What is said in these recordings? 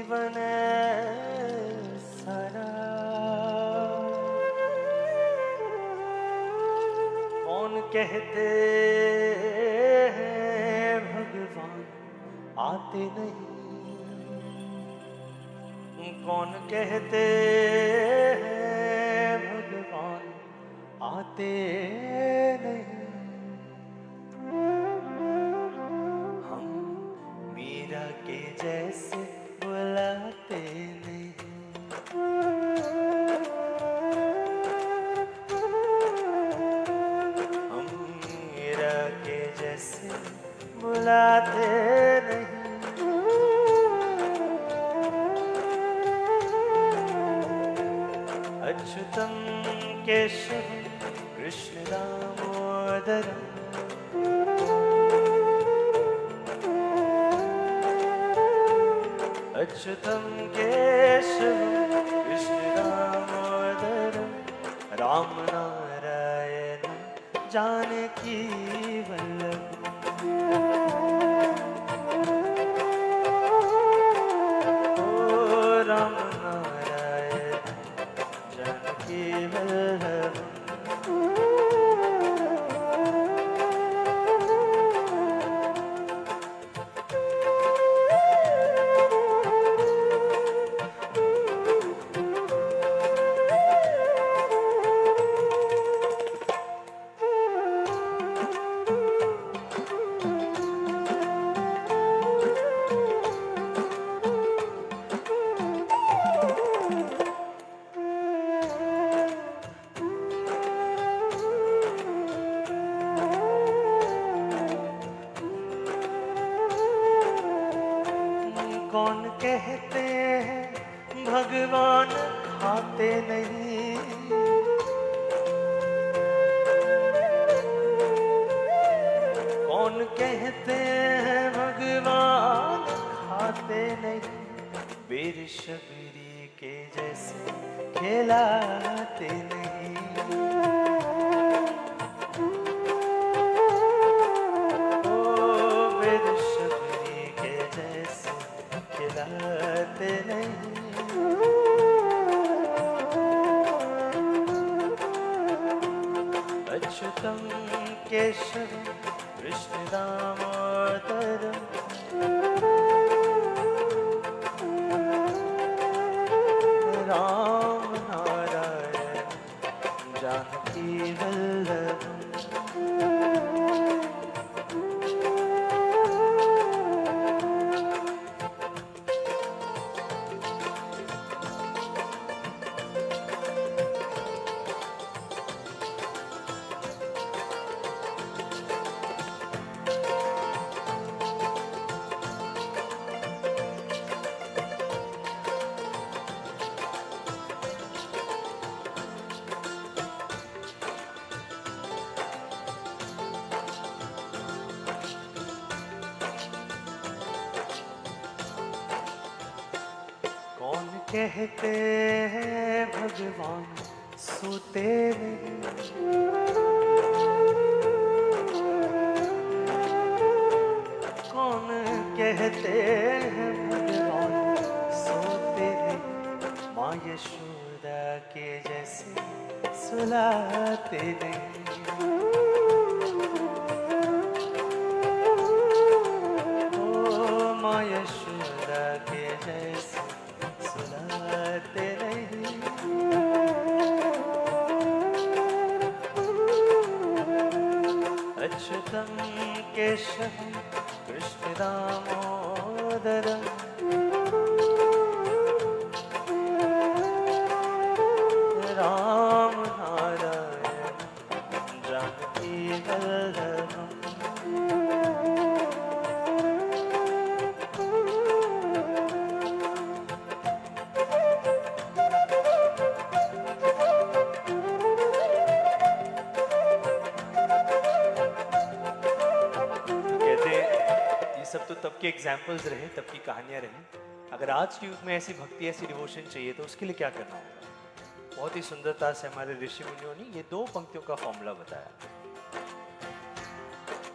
जीवन सारा। कौन कहते हैं भगवान आते नहीं, कौन कहते हैं भगवान आते नहीं। हम मीरा के जैसे बुलाते नहीं, हम मीरा के जैसे बुलाते नहीं। अच्युतम केशवम कृष्ण दामोदरम, अच्युतम केशवम कृष्ण दामोदरम, राम नारायण जानकी वल्लभ। ओ राम नारायण जानकी वल्लभ। कौन कहते हैं भगवान खाते नहीं, कौन कहते हैं भगवान खाते नहीं। वीर शबरी के जैसे खिलाते नहीं, ओ वीर शबरी के जैसे खिलाते नहीं। अच्युतम केशवम कृष्ण दामोदरम, राम नारायण जानकी वल्लभ। कौन कहते हैं भगवान सोते नहीं, कौन कहते हैं भगवान सोते नहीं। माँ यशोदा के जैसे सुलाते नहीं, ओ माँ यशोदा के जैसे सुलाते नहीं। अच्युतम केशवम कृष्ण दामोदरम, राम नारायण जानकी वल्लभ। सब तो तब के एग्जाम्पल्स रहे, तब की कहानियां रही। अगर आज के युग में ऐसी भक्ति, ऐसी डिवोशन चाहिए तो उसके लिए क्या करना होगा? बहुत ही सुंदरता से हमारे ऋषि मुनियों ने ये 2 पंक्तियों का फॉर्मूला बताया।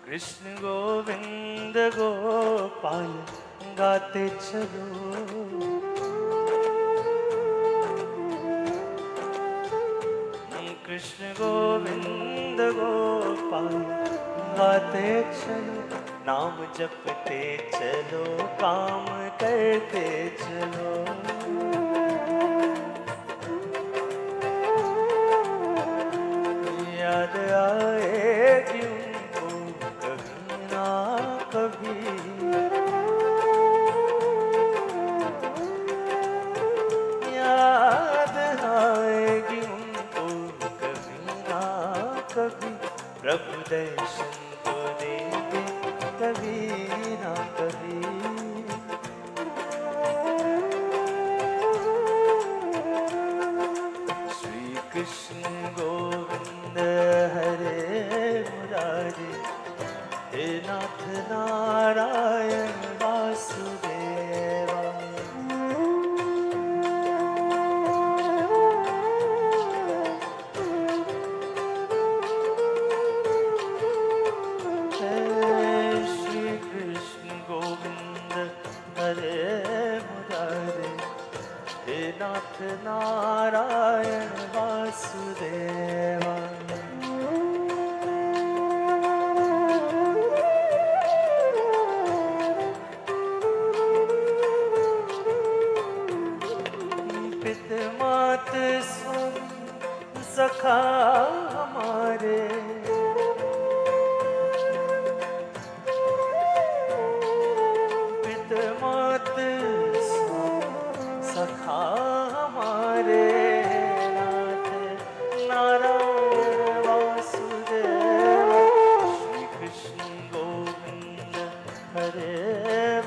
कृष्ण गोविंद गोपाल गाते चलो, कृष्ण गोविंद गोपाल गाते चलो, नाम जपते चलो, काम करते चलो। याद आएगी उनको कभी ना कभी, याद आएगी उनको कभी ना कभी, प्रभु दर्शन को देंगे कभी ना कभी। श्री कृष्ण गोविंद हरे मुरारी, हे नाथ नारायण वासुदेवा। श्री कृष्ण गोविंद हरे मुरारी, हे नाथ नारायण वासुदेवा। पित मात स्वामी सखा हमारे, पित मात स्वामी सखा हमारे, नाथ नारायण वासुदेवा। श्री कृष्ण गोविंद हरे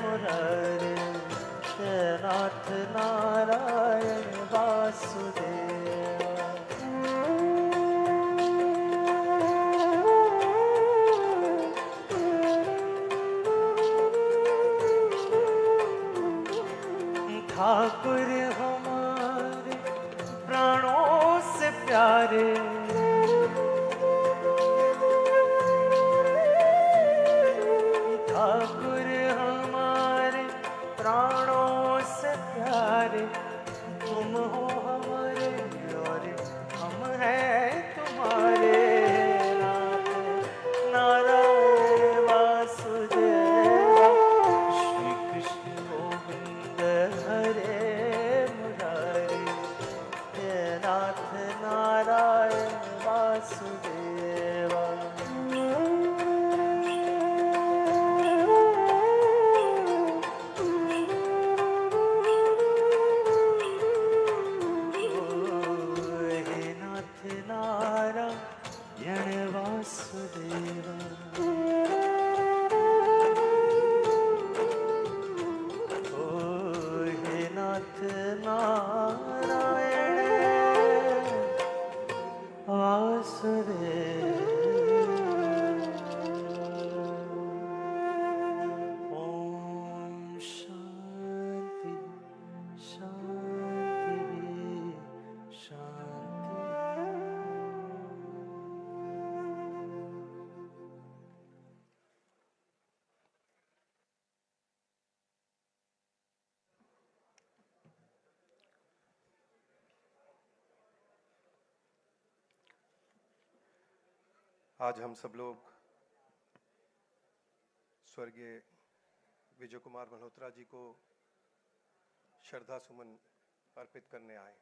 मुरारी, हे नाथ नारायण वासुदेवा। ठाकुर हमारे प्राणों से प्यारे, ठाकुर हमारे प्राणों से प्यारे, तुम हो हमारे और हम हैं तुम्हारे, नाथ नारायण वासुदेवा। श्री कृष्ण गोविंद हरे मुरारी, हे नाथ नारायण वासुदेवा। हे नाथ नारायण वासुदेवा। हे नाथ नारायण वासुदेवा। ओम शांति शांति शांति। आज हम सब लोग स्वर्गीय विजय कुमार मल्होत्रा जी को श्रद्धा सुमन अर्पित करने आए।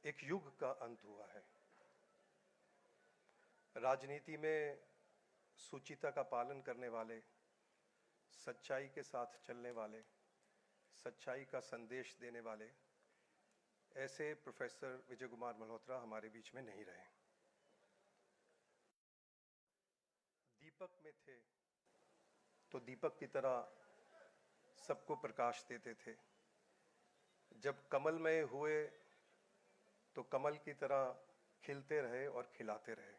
एक युग का अंत हुआ है। राजनीति में सुचिता का पालन करने वाले, सच्चाई के साथ चलने वाले, सच्चाई का संदेश देने वाले ऐसे प्रोफेसर विजय कुमार मल्होत्रा हमारे बीच में नहीं रहे। दीपक में थे तो दीपक की तरह सबको प्रकाश देते थे। जब कमलमय हुए तो कमल की तरह खिलते रहे और खिलाते रहे।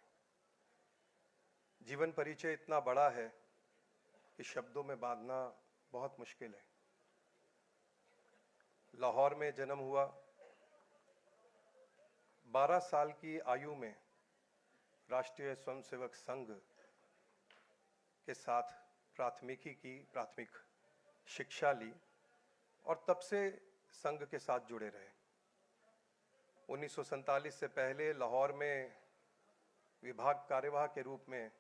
जीवन परिचय इतना बड़ा है कि शब्दों में बांधना बहुत मुश्किल है। लाहौर में जन्म हुआ। 12 साल की आयु में राष्ट्रीय स्वयंसेवक संघ के साथ प्राथमिकी की, प्राथमिक शिक्षा ली और तब से संघ के साथ जुड़े रहे। 1947 से पहले लाहौर में विभाग कार्यवाह के रूप में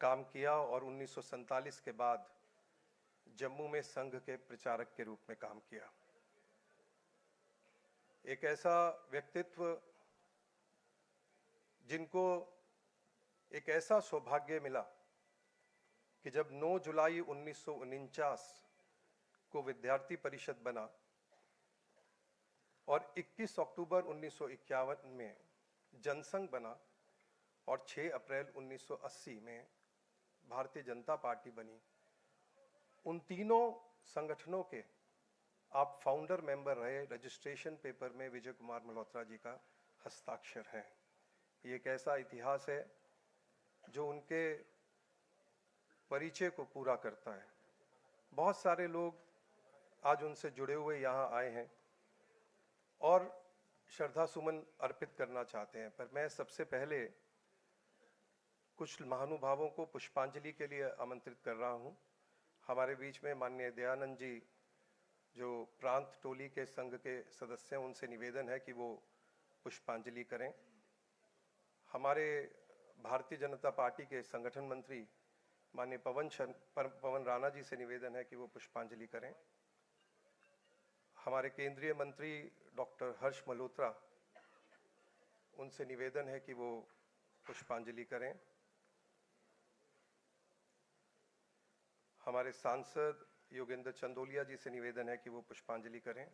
काम किया और 1947 के बाद जम्मू में संघ के प्रचारक के रूप में काम किया। एक ऐसा व्यक्तित्व जिनको एक ऐसा सौभाग्य मिला कि जब 9 जुलाई 1949 को विद्यार्थी परिषद बना और 21 अक्टूबर 1951 में जनसंघ बना और 6 अप्रैल 1980 में भारतीय जनता पार्टी बनी, उन तीनों संगठनों के आप फाउंडर मेंबर रहे। रजिस्ट्रेशन पेपर में विजय कुमार मल्होत्रा जी का हस्ताक्षर है। ये एक ऐसा इतिहास है जो उनके परिचय को पूरा करता है। बहुत सारे लोग आज उनसे जुड़े हुए यहाँ आए हैं और श्रद्धा सुमन अर्पित करना चाहते हैं, पर मैं सबसे पहले कुछ महानुभावों को पुष्पांजलि के लिए आमंत्रित कर रहा हूँ। हमारे बीच में माननीय दयानंद जी जो प्रांत टोली के संघ के सदस्य हैं, उनसे निवेदन है कि वो पुष्पांजलि करें। हमारे भारतीय जनता पार्टी के संगठन मंत्री माननीय पवन राणा जी से निवेदन है कि वो पुष्पांजलि करें। हमारे केंद्रीय मंत्री डॉक्टर हर्ष मल्होत्रा, उनसे निवेदन है कि वो पुष्पांजलि करें। हमारे सांसद योगेंद्र चंदोलिया जी से निवेदन है कि वो पुष्पांजलि करें।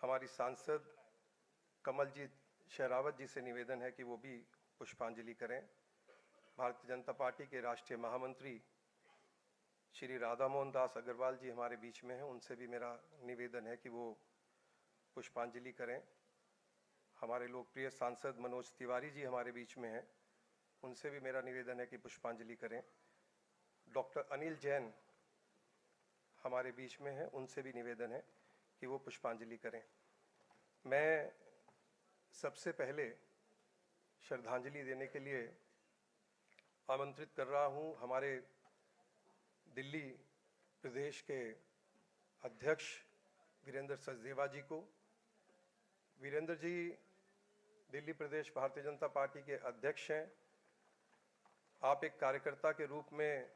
हमारी सांसद कमलजीत शेरावत जी से निवेदन है कि वो भी पुष्पांजलि करें। भारतीय जनता पार्टी के राष्ट्रीय महामंत्री श्री राधा मोहन दास अग्रवाल जी हमारे बीच में हैं, उनसे भी मेरा निवेदन है कि वो पुष्पांजलि करें। हमारे लोकप्रिय सांसद मनोज तिवारी जी हमारे बीच में हैं, उनसे भी मेरा निवेदन है कि पुष्पांजलि करें। डॉक्टर अनिल जैन हमारे बीच में हैं, उनसे भी निवेदन है कि वो पुष्पांजलि करें। मैं सबसे पहले श्रद्धांजलि देने के लिए आमंत्रित कर रहा हूं हमारे दिल्ली प्रदेश के अध्यक्ष वीरेंद्र सचदेवा जी को। वीरेंद्र जी दिल्ली प्रदेश भारतीय जनता पार्टी के अध्यक्ष हैं। आप एक कार्यकर्ता के रूप में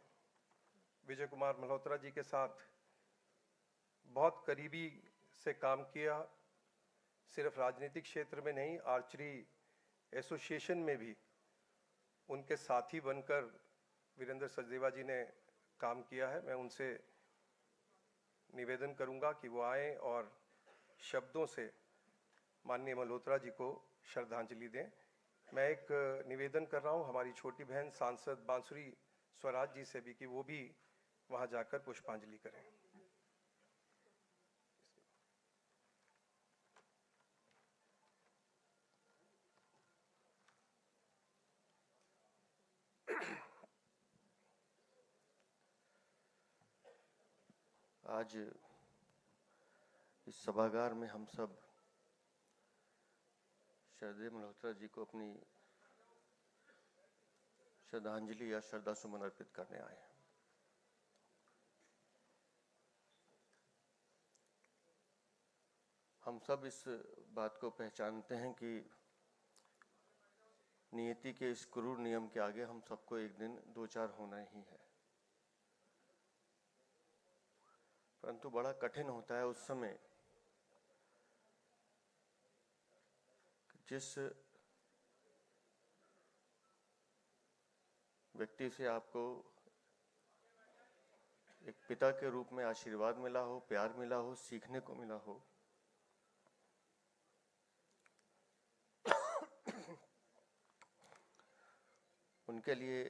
विजय कुमार मल्होत्रा जी के साथ बहुत करीबी से काम किया। सिर्फ राजनीतिक क्षेत्र में नहीं, आर्चरी एसोसिएशन में भी उनके साथी बनकर वीरेंद्र सचदेवा जी ने काम किया है। मैं उनसे निवेदन करूंगा कि वो आए और शब्दों से माननीय मल्होत्रा जी को श्रद्धांजलि दें। मैं एक निवेदन कर रहा हूं हमारी छोटी बहन सांसद बांसुरी स्वराज जी से भी कि वो भी वहां जाकर पुष्पांजलि करें। आज इस सभागार में हम सब श्रद्धेय मल्होत्रा जी को अपनी श्रद्धांजलि या श्रद्धा सुमन अर्पित करने आए हैं। हम सब इस बात को पहचानते हैं कि नियति के इस क्रूर नियम के आगे हम सबको एक दिन दो चार होना ही है, परंतु बड़ा कठिन होता है उस समय जिस व्यक्ति से आपको एक पिता के रूप में आशीर्वाद मिला हो, प्यार मिला हो, सीखने को मिला हो, उनके लिए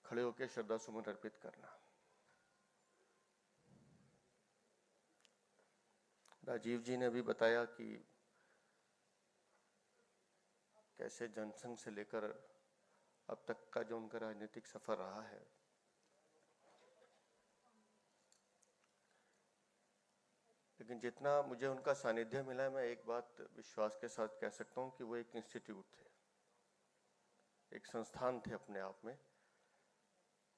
खड़े होकर श्रद्धा सुमन अर्पित करना। राजीव जी ने भी बताया कि कैसे जनसंघ से लेकर अब तक का जो उनका राजनीतिक सफर रहा है, लेकिन जितना मुझे उनका सानिध्य मिला है, मैं एक बात विश्वास के साथ कह सकता हूं कि वो एक इंस्टीट्यूट थे। एक संस्थान थे अपने आप में,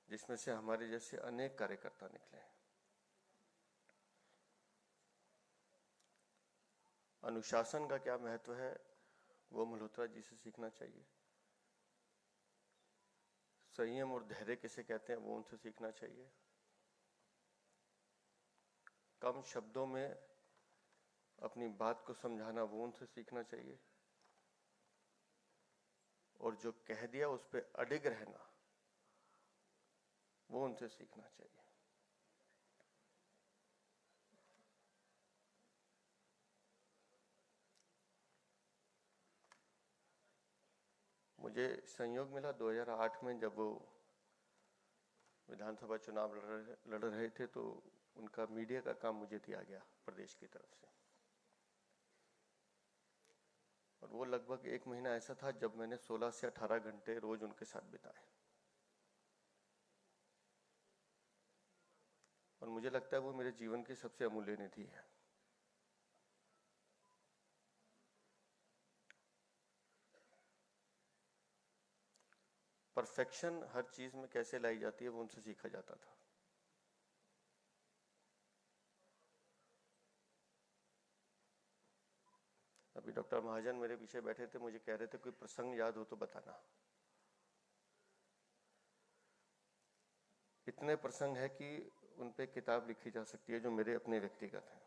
जिसमें से हमारे जैसे अनेक कार्यकर्ता निकले हैं। अनुशासन का क्या महत्व है वो मल्होत्रा जी से सीखना चाहिए। संयम और धैर्य किसे कहते हैं वो उनसे सीखना चाहिए। कम शब्दों में अपनी बात को समझाना वो उनसे सीखना चाहिए। और जो कह दिया उस पर अडिग रहना वो उनसे सीखना चाहिए। मुझे संयोग मिला 2008 में, जब वो विधानसभा चुनाव लड़ रहे थे, तो उनका मीडिया का काम मुझे दिया गया प्रदेश की तरफ से। और वो लगभग 1 महीना ऐसा था जब मैंने 16 से 18 घंटे रोज उनके साथ बिताए। और मुझे लगता है वो मेरे जीवन की सबसे अमूल्य निधि है। परफेक्शन हर चीज में कैसे लाई जाती है वो उनसे सीखा जाता था। अभी डॉक्टर महाजन मेरे पीछे बैठे थे, मुझे कह रहे थे कोई प्रसंग याद हो तो बताना। इतने प्रसंग है कि उन पे किताब लिखी जा सकती है जो मेरे अपने व्यक्तिगत हैं।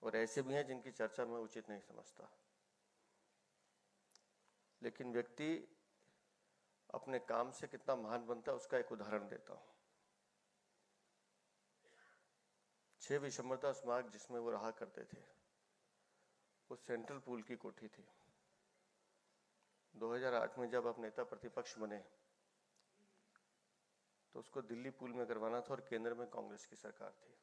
और ऐसे भी हैं जिनकी चर्चा मैं उचित नहीं समझता। लेकिन व्यक्ति अपने काम से कितना महान बनता है उसका एक उदाहरण देता हूं। 6 विशंबरता स्मारक जिसमें वो रहा करते थे, वो सेंट्रल पूल की कोठी थी। 2008 में जब आप नेता प्रतिपक्ष बने तो उसको दिल्ली पूल में करवाना था, और केंद्र में कांग्रेस की सरकार थी।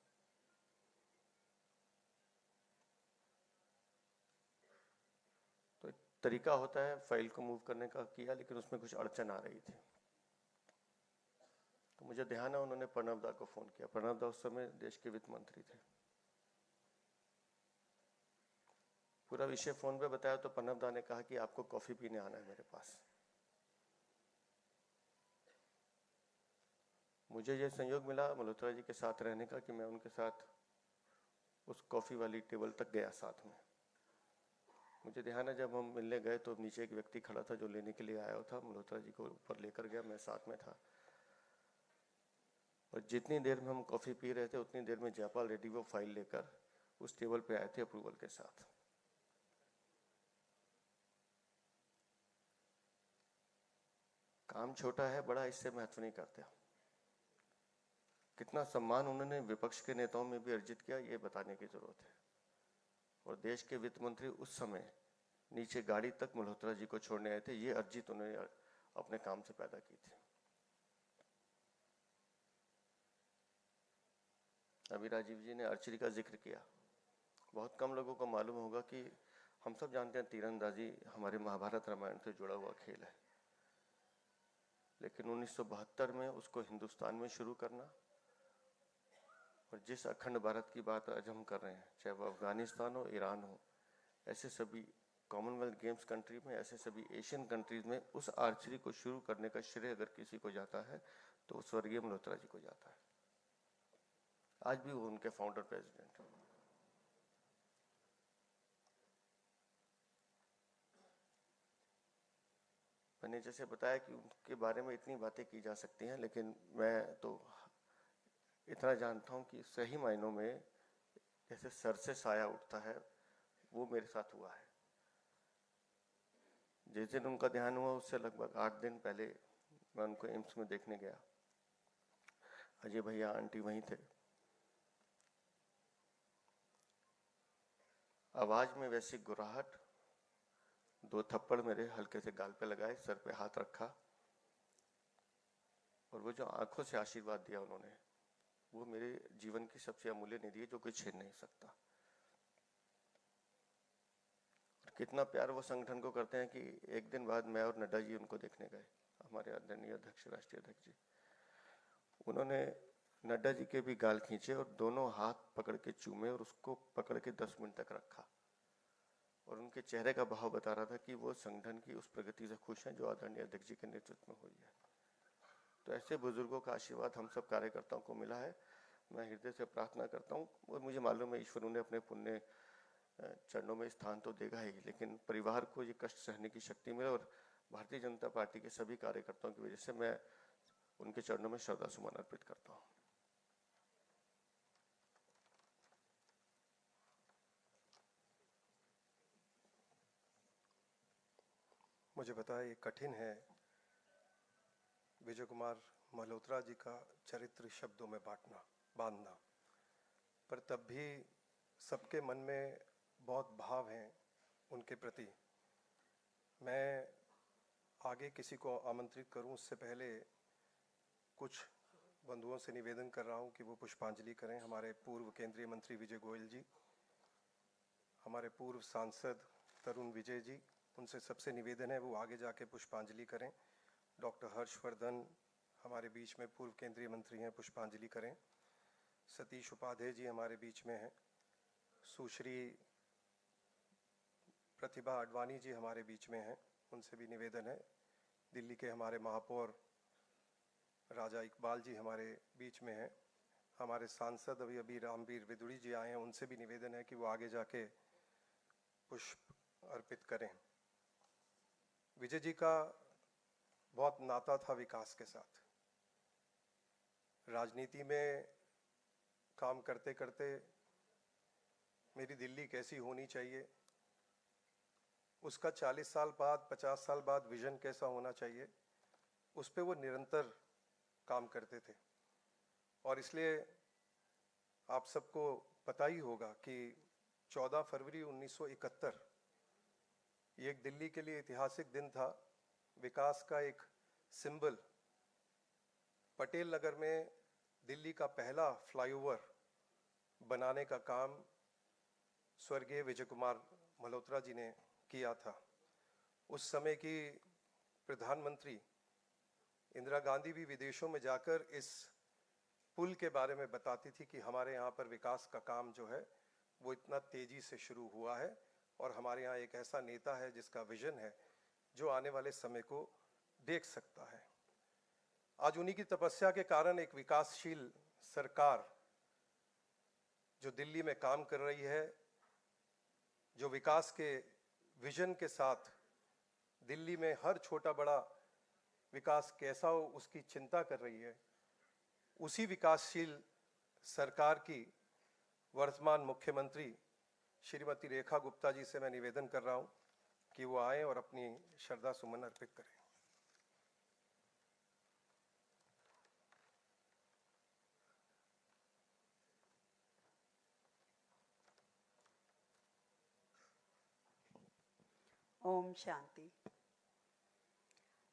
तो एक तरीका होता है फाइल को मूव करने का, किया, लेकिन उसमें कुछ अड़चन आ रही थी। तो मुझे ध्यान है उन्होंने प्रणब दा को फोन किया। प्रणब दा उस समय देश के वित्त मंत्री थे। पूरा विषय फोन पे बताया तो प्रणब दा ने कहा कि आपको कॉफी पीने आना है मेरे पास। मुझे ये संयोग मिला मल्होत्रा जी के साथ रहने का कि मैं उनके साथ उस कॉफी वाली टेबल तक गया साथ में। मुझे ध्यान है जब हम मिलने गए तो नीचे एक व्यक्ति खड़ा था जो लेने के लिए आया था। मल्होत्रा जी को ऊपर लेकर गया, मैं साथ में था। और जितनी देर में हम कॉफी पी रहे थे उतनी देर में जयपाल रेड्डी वो फाइल लेकर उस टेबल पे आए थे अप्रूवल के साथ। काम छोटा है बड़ा इससे महत्व नहीं करते। कितना सम्मान उन्होंने विपक्ष के नेताओं में भी अर्जित किया ये बताने की जरूरत है। और देश के वित्त मंत्री उस समय नीचे गाड़ी तक मल्होत्रा जी को छोड़ने आए थे, ये अर्जित उन्होंने अपने काम से पैदा की थी। अभी राजीव जी ने आर्चरी का जिक्र किया। बहुत कम लोगों को मालूम होगा कि हम सब जानते हैं तीरंदाजी हमारे महाभारत रामायण से जुड़ा हुआ खेल है, लेकिन 1972 में उसको हिंदुस्तान में शुरू करना, और जिस अखंड भारत की बात आज हम कर रहे हैं, चाहे वो अफगानिस्तान हो, ईरान हो, ऐसे सभी कॉमनवेल्थ गेम्स कंट्री में, ऐसे सभी एशियन कंट्रीज में उस आर्चरी को शुरू करने का श्रेय अगर किसी को जाता है तो वो स्वर्गीय मल्होत्रा जी को जाता है। आज भी वो उनके फाउंडर प्रेसिडेंट हैं। मैंने जैसे बताया कि उनके बारे में इतनी बातें की जा सकती हैं, लेकिन मैं तो इतना जानता हूं कि सही मायनों में जैसे सर से साया उठता है वो मेरे साथ हुआ है। जिस दिन उनका ध्यान हुआ उससे लगभग 8 दिन पहले मैं उनको एम्स में देखने गया। अजय भैया आंटी वहीं थे। आवाज में वैसी गुर्राहट, 2 थप्पड़ मेरे हल्के से गाल पे लगाए, सर पे हाथ रखा, और वो जो आंखों से आशीर्वाद दिया उन्होंने, वो मेरे जीवन की सबसे अमूल्य निधि है जो कोई छीन नहीं सकता। और कितना प्यार वो संगठन को करते हैं कि एक दिन बाद मैं और नड्डा जी उनको देखने गए, हमारे आदरणीय अध्यक्ष, राष्ट्रीय अध्यक्ष जी। उन्होंने नड्डा जी के भी गाल खींचे और दोनों हाथ पकड़ के चूमे और उसको पकड़ के 10 मिनट तक रखा। और उनके चेहरे का भाव बता रहा था कि वो संगठन की उस प्रगति से खुश हैं जो आदरणीय अध्यक्ष जी के नेतृत्व में हुई है। तो ऐसे बुजुर्गों का आशीर्वाद हम सब कार्यकर्ताओं को मिला है। मैं हृदय से प्रार्थना करता हूँ और मुझे मालूम है ईश्वर उन्हें अपने पुण्य चरणों में स्थान तो देगा ही, लेकिन परिवार को ये कष्ट सहने की शक्ति मिले और भारतीय जनता पार्टी के सभी कार्यकर्ताओं की वजह से मैं उनके चरणों में श्रद्धा सुमन अर्पित करता हूँ। मुझे पता है ये कठिन है विजय कुमार मल्होत्रा जी का चरित्र शब्दों में बांधना, पर तब भी सबके मन में बहुत भाव हैं उनके प्रति। मैं आगे किसी को आमंत्रित करूं उससे पहले कुछ बंधुओं से निवेदन कर रहा हूं कि वो पुष्पांजलि करें। हमारे पूर्व केंद्रीय मंत्री विजय गोयल जी, हमारे पूर्व सांसद तरुण विजय जी, उनसे सबसे निवेदन है वो आगे जाके पुष्पांजलि करें। डॉक्टर हर्षवर्धन हमारे बीच में पूर्व केंद्रीय मंत्री हैं, पुष्पांजलि करें। सतीश उपाध्याय जी हमारे बीच में हैं। सुश्री प्रतिभा अडवाणी जी हमारे बीच में हैं, उनसे भी निवेदन है। दिल्ली के हमारे महापौर राजा इकबाल जी हमारे बीच में हैं। हमारे सांसद अभी रामवीर विदुड़ी जी आए हैं, उनसे भी निवेदन है कि वो आगे जाके पुष्प अर्पित करें। विजय जी का बहुत नाता था विकास के साथ। राजनीति में काम करते करते मेरी दिल्ली कैसी होनी चाहिए, उसका 40 साल बाद 50 साल बाद विजन कैसा होना चाहिए, उस पे वो निरंतर काम करते थे। और इसलिए आप सबको पता ही होगा कि 14 फरवरी 1971 ये एक दिल्ली के लिए ऐतिहासिक दिन था। विकास का एक सिंबल पटेल नगर में दिल्ली का पहला फ्लाईओवर बनाने का काम स्वर्गीय विजय कुमार मल्होत्रा जी ने किया था। उस समय की प्रधानमंत्री इंदिरा गांधी भी विदेशों में जाकर इस पुल के बारे में बताती थी कि हमारे यहाँ पर विकास का काम जो है वो इतना तेजी से शुरू हुआ है और हमारे यहाँ एक ऐसा नेता है जिसका विजन है जो आने वाले समय को देख सकता है। आज उन्हीं की तपस्या के कारण एक विकासशील सरकार जो दिल्ली में काम कर रही है, जो विकास के विजन के साथ दिल्ली में हर छोटा बड़ा विकास कैसा हो उसकी चिंता कर रही है, उसी विकासशील सरकार की वर्तमान मुख्यमंत्री श्रीमती रेखा गुप्ता जी से मैं निवेदन कर रहा हूं कि वो आए और अपनी श्रद्धा सुमन अर्पित करें। ओम शांति।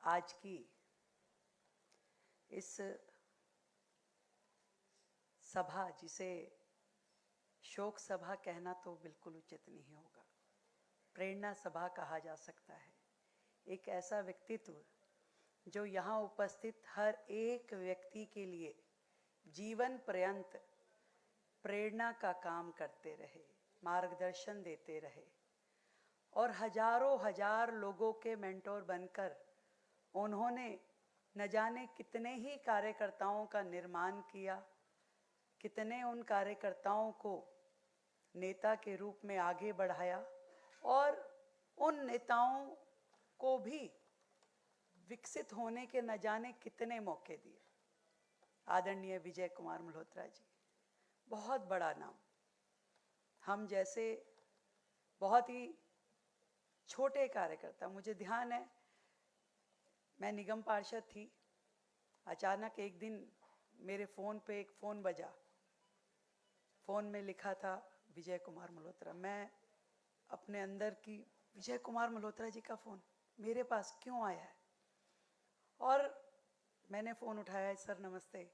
आज की इस सभा, जिसे शोक सभा कहना तो बिल्कुल उचित नहीं होगा, प्रेरणा सभा कहा जा सकता है। एक ऐसा व्यक्तित्व जो यहाँ उपस्थित हर एक व्यक्ति के लिए जीवन पर्यंत प्रेरणा का काम करते रहे, मार्गदर्शन देते रहे और हजारों हजार लोगों के मेंटोर बनकर उन्होंने न जाने कितने ही कार्यकर्ताओं का निर्माण किया, कितने उन कार्यकर्ताओं को नेता के रूप में आगे बढ़ाया और उन नेताओं को भी विकसित होने के न जाने कितने मौके दिए। आदरणीय विजय कुमार मल्होत्रा जी, बहुत बड़ा नाम। हम जैसे बहुत ही छोटे कार्यकर्ता, मुझे ध्यान है मैं निगम पार्षद थी, अचानक एक दिन मेरे फ़ोन पे एक फ़ोन बजा, फ़ोन में लिखा था विजय कुमार मल्होत्रा। मैं अपने अंदर की, विजय कुमार मल्होत्रा जी का फ़ोन मेरे पास क्यों आया है? और मैंने फ़ोन उठाया, सर नमस्ते।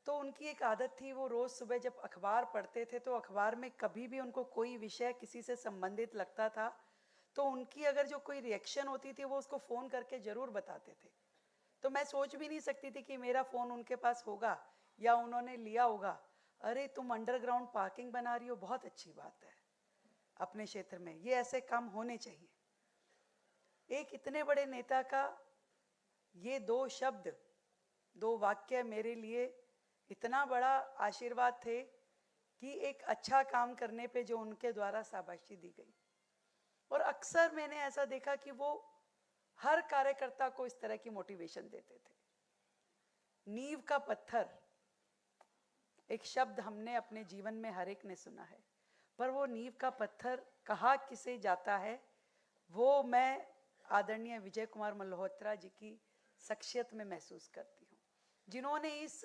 तो उनकी एक आदत थी, वो रोज़ सुबह जब अखबार पढ़ते थे तो अखबार में कभी भी उनको कोई विषय किसी से संबंधित लगता था तो उनकी अगर जो कोई रिएक्शन होती थी वो उसको फ़ोन करके ज़रूर बताते थे। तो मैं सोच भी नहीं सकती थी कि मेरा फ़ोन उनके पास होगा या उन्होंने लिया होगा। अरे तुम अंडरग्राउंड पार्किंग बना रही हो, बहुत अच्छी बात है। अपने क्षेत्र में, ये ऐसे काम होने चाहिए। एक इतने बड़े नेता का ये दो शब्द, दो वाक्य मेरे लिए इतना बड़ा आशीर्वाद थे कि एक अच्छा काम करने पे जो उनके द्वारा शाबाशी दी गई। और अक्सर मैंने ऐसा देखा कि वो हर कार्यकर्ता को इस तरह की मोटिवेशन देते थे। नींव का पत्थर एक शब्द हमने अपने जीवन में हर एक ने सुना है, पर वो नींव का पत्थर कहा किसे जाता है, वो मैं आदरणीय विजय कुमार मल्होत्रा जी की शख्सियत में महसूस करती हूँ, जिन्होंने इस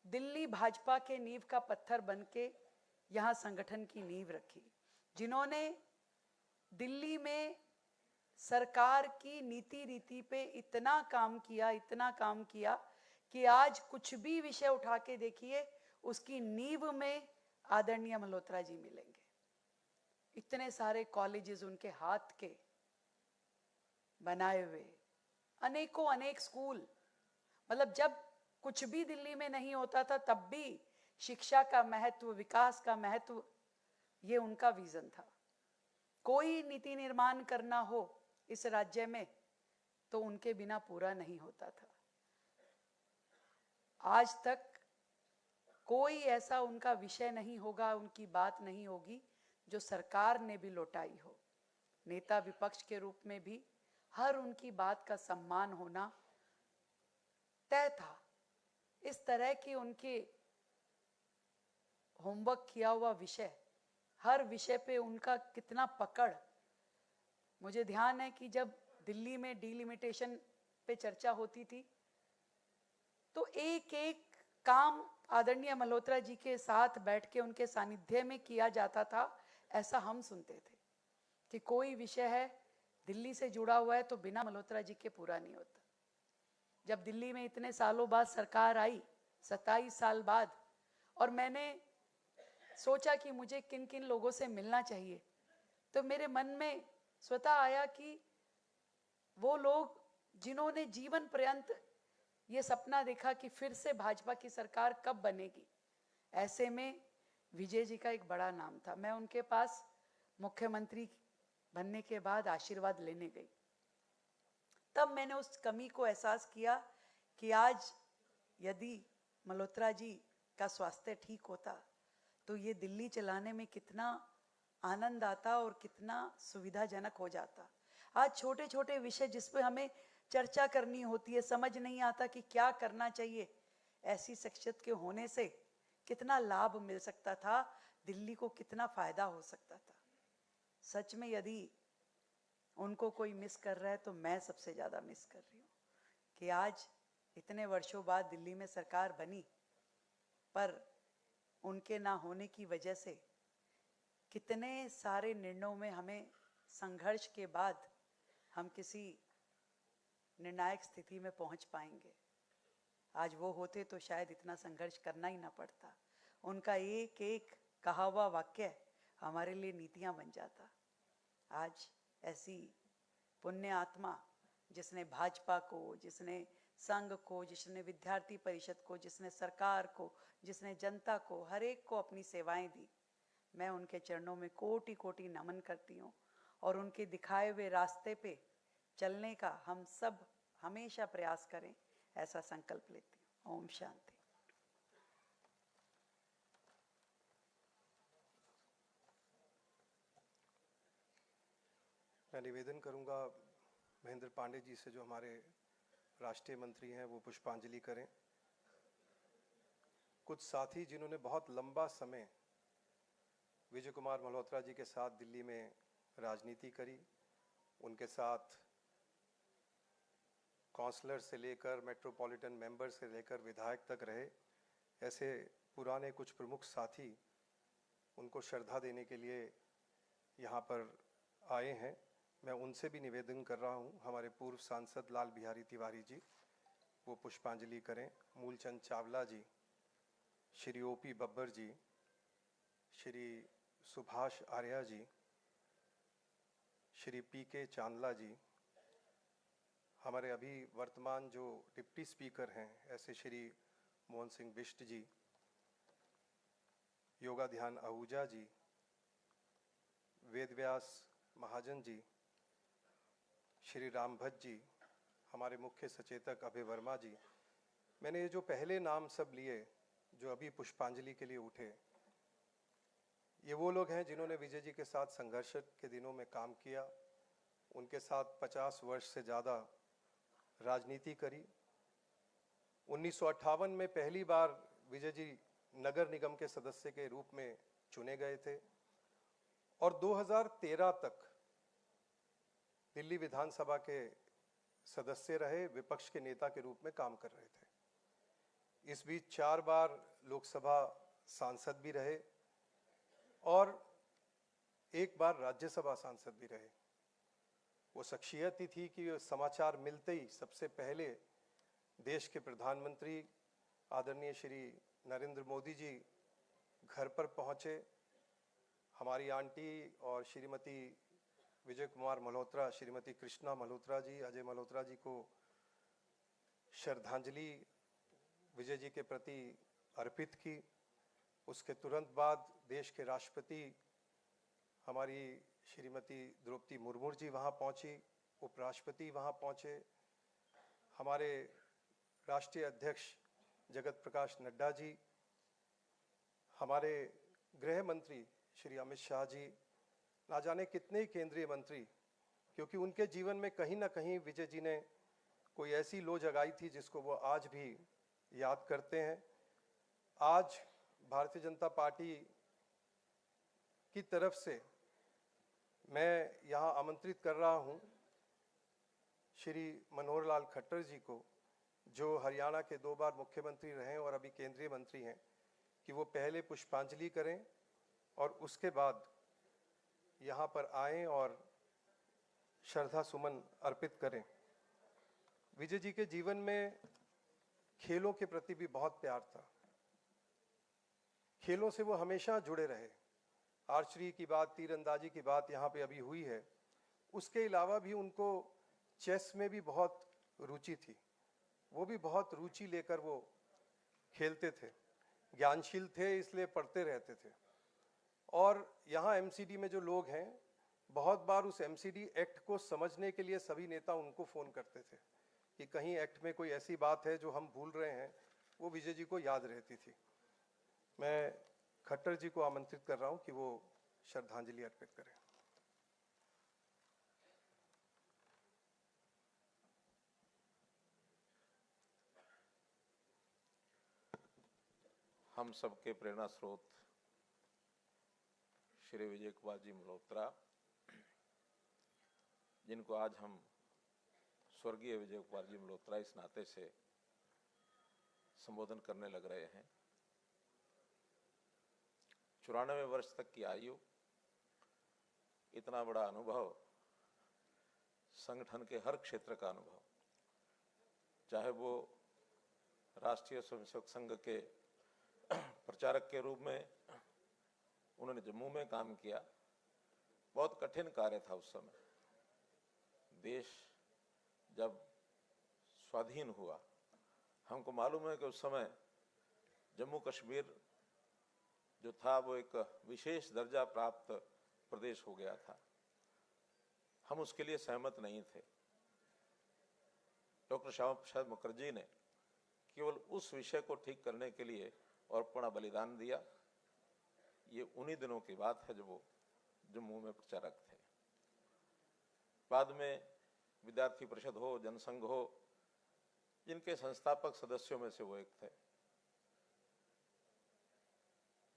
दिल्ली भाजपा के नींव का पत्थर बन के यहाँ संगठन की नींव रखी, जिन्होंने दिल्ली में सरकार की नीति रीति पे इतना काम किया कि आज कुछ भी विषय उठा के देखिए, उसकी नींव में आदरणीय मल्होत्रा जी मिलेंगे। इतने सारे कॉलेजेस उनके हाथ के बनाए हुए, अनेक स्कूल, मतलब जब कुछ भी दिल्ली में नहीं होता था तब भी शिक्षा का महत्व, विकास का महत्व, ये उनका विजन था। कोई नीति निर्माण करना हो इस राज्य में तो उनके बिना पूरा नहीं होता था। आज तक कोई ऐसा उनका विषय नहीं होगा, उनकी बात नहीं होगी जो सरकार ने भी लौटाई हो। नेता विपक्ष के रूप में भी हर उनकी बात का सम्मान होना तय था। इस तरह की उनके होमवर्क किया हुआ विषय, हर विषय पे उनका कितना पकड़। मुझे ध्यान है कि जब दिल्ली में डिलिमिटेशन पे चर्चा होती थी तो एक एक काम आदरणीय मल्होत्रा जी के साथ बैठ के उनके सानिध्य में किया जाता था, ऐसा हम सुनते थे कि कोई विषय है दिल्ली से जुड़ा हुआ है तो बिना मल्होत्रा जी के पूरा नहीं होता। जब दिल्ली में इतने सालों बाद सरकार आई, 27 साल बाद, और मैंने सोचा कि मुझे किन किन लोगों से मिलना चाहिए, तो मेरे मन में स्वतः आया कि वो लोग जिन्होंने जीवन पर्यंत ये सपना देखा कि फिर से भाजपा की सरकार कब बनेगी, ऐसे में विजय जी का एक बड़ा नाम था। मैं उनके पास मुख्यमंत्री बनने के बाद आशीर्वाद लेने गई, तब मैंने उस कमी को एहसास किया कि आज यदि मल्होत्रा जी का स्वास्थ्य ठीक होता तो ये दिल्ली चलाने में कितना आनंद आता और कितना सुविधाजनक हो जाता। आज छोटे छोटे विषय जिस पे हमें चर्चा करनी होती है, समझ नहीं आता कि क्या करना चाहिए, ऐसी शख्सियत के होने से कितना लाभ मिल सकता था, दिल्ली को कितना फायदा हो सकता था। सच में यदि उनको कोई मिस कर रहा है तो मैं सबसे ज़्यादा मिस कर रही हूँ कि आज इतने वर्षों बाद दिल्ली में सरकार बनी, पर उनके ना होने की वजह से कितने सारे निर्णयों में हमें संघर्ष के बाद हम किसी निर्णायक स्थिति में पहुंच पाएंगे। आज वो होते तो शायद इतना संघर्ष करना ही ना पड़ता। उनका एक एक कहा हुआ वाक्य हमारे लिए नीतियां बन जाता। आज ऐसी पुण्य आत्मा जिसने भाजपा को, जिसने संघ को, जिसने विद्यार्थी परिषद को, जिसने सरकार को, जिसने जनता को, हर एक को अपनी सेवाएं दी, मैं उनके चरणों में कोटि कोटि नमन करती हूँ और उनके दिखाए हुए रास्ते पे चलने का हम सब हमेशा प्रयास करें, ऐसा संकल्प लेती हूँ। ओम शांति। मैं निवेदन करूंगा महेंद्र पांडे जी से, जो हमारे राष्ट्रीय मंत्री हैं, वो पुष्पांजलि करें। कुछ साथी जिन्होंने बहुत लंबा समय विजय कुमार मल्होत्रा जी के साथ दिल्ली में राजनीति करी, उनके साथ काउंसलर से लेकर मेट्रोपॉलिटन मेंबर से लेकर विधायक तक रहे, ऐसे पुराने कुछ प्रमुख साथी उनको श्रद्धा देने के लिए यहाँ पर आए हैं। मैं उनसे भी निवेदन कर रहा हूँ, हमारे पूर्व सांसद लाल बिहारी तिवारी जी वो पुष्पांजलि करें, मूलचंद चावला जी, श्री ओपी बब्बर जी, श्री सुभाष आर्या जी, श्री पीके चांदला जी, हमारे अभी वर्तमान जो डिप्टी स्पीकर हैं ऐसे श्री मोहन सिंह बिष्ट जी, योगा ध्यान आहूजा जी, वेदव्यास महाजन जी, श्री राम भट्ट जी, हमारे मुख्य सचेतक अभय वर्मा जी, मैंने ये जो पहले नाम सब लिए जो अभी पुष्पांजलि के लिए उठे, ये वो लोग हैं जिन्होंने विजय जी के साथ संघर्ष के दिनों में काम किया, उनके साथ 50 वर्ष से ज़्यादा राजनीति करी। 1958 में पहली बार विजय जी नगर निगम के सदस्य के रूप में चुने गए थे और 2013 तक दिल्ली विधानसभा के सदस्य रहे, विपक्ष के नेता के रूप में काम कर रहे थे। इस बीच 4 बार लोकसभा सांसद भी रहे और 1 बार राज्यसभा सांसद भी रहे। वो शख्सियत ही थी कि समाचार मिलते ही सबसे पहले देश के प्रधानमंत्री आदरणीय श्री नरेंद्र मोदी जी घर पर पहुंचे। हमारी आंटी और श्रीमती विजय कुमार मल्होत्रा, श्रीमती कृष्णा मल्होत्रा जी, अजय मल्होत्रा जी को श्रद्धांजलि विजय जी के प्रति अर्पित की। उसके तुरंत बाद देश के राष्ट्रपति हमारी श्रीमती द्रौपदी मुर्मू जी वहाँ पहुँची, उपराष्ट्रपति वहाँ पहुँचे, हमारे राष्ट्रीय अध्यक्ष जगत प्रकाश नड्डा जी, हमारे गृह मंत्री श्री अमित शाह जी, ना जाने कितने केंद्रीय मंत्री, क्योंकि उनके जीवन में कहीं ना कहीं विजय जी ने कोई ऐसी लो जगाई थी जिसको वो आज भी याद करते हैं। आज भारतीय जनता पार्टी की तरफ से मैं यहाँ आमंत्रित कर रहा हूँ श्री मनोहर लाल खट्टर जी को, जो हरियाणा के 2 बार मुख्यमंत्री रहे और अभी केंद्रीय मंत्री हैं, कि वो पहले पुष्पांजलि करें और उसके बाद यहाँ पर आएं और श्रद्धा सुमन अर्पित करें। विजय जी के जीवन में खेलों के प्रति भी बहुत प्यार था। खेलों से वो हमेशा जुड़े रहे। आर्चरी की बात, तीरंदाजी की बात यहाँ पे अभी हुई है। उसके अलावा भी उनको चेस में भी बहुत रुचि थी। वो भी बहुत रुचि लेकर वो खेलते थे। ज्ञानशील थे, इसलिए पढ़ते रहते थे। और यहाँ एमसीडी में जो लोग हैं, बहुत बार उस एमसीडी एक्ट को समझने के लिए सभी नेता उनको फ़ोन करते थे कि कहीं एक्ट में कोई ऐसी बात है जो हम भूल रहे हैं। वो विजय जी को याद रहती थी। मैं खट्टर जी को आमंत्रित कर रहा हूं कि वो श्रद्धांजलि अर्पित करें। हम सबके प्रेरणा स्रोत श्री विजय कुमार जी मल्होत्रा, जिनको आज हम स्वर्गीय विजय कुमार जी मल्होत्रा इस नाते से संबोधन करने लग रहे हैं। 94 वर्ष तक की आयु, इतना बड़ा अनुभव, संगठन के हर क्षेत्र का अनुभव, चाहे वो राष्ट्रीय स्वयंसेवक संघ के प्रचारक के रूप में उन्होंने जम्मू में काम किया। बहुत कठिन कार्य था उस समय। देश जब स्वाधीन हुआ, हमको मालूम है कि उस समय जम्मू कश्मीर जो था वो एक विशेष दर्जा प्राप्त प्रदेश हो गया था। हम उसके लिए सहमत नहीं थे। डॉक्टर श्यामा प्रसाद मुखर्जी ने केवल उस विषय को ठीक करने के लिए और अपना बलिदान दिया। ये उन्हीं दिनों की बात है जब वो जम्मू में प्रचारक थे। बाद में विद्यार्थी परिषद हो, जनसंघ हो, जिनके संस्थापक सदस्यों में से वो एक थे।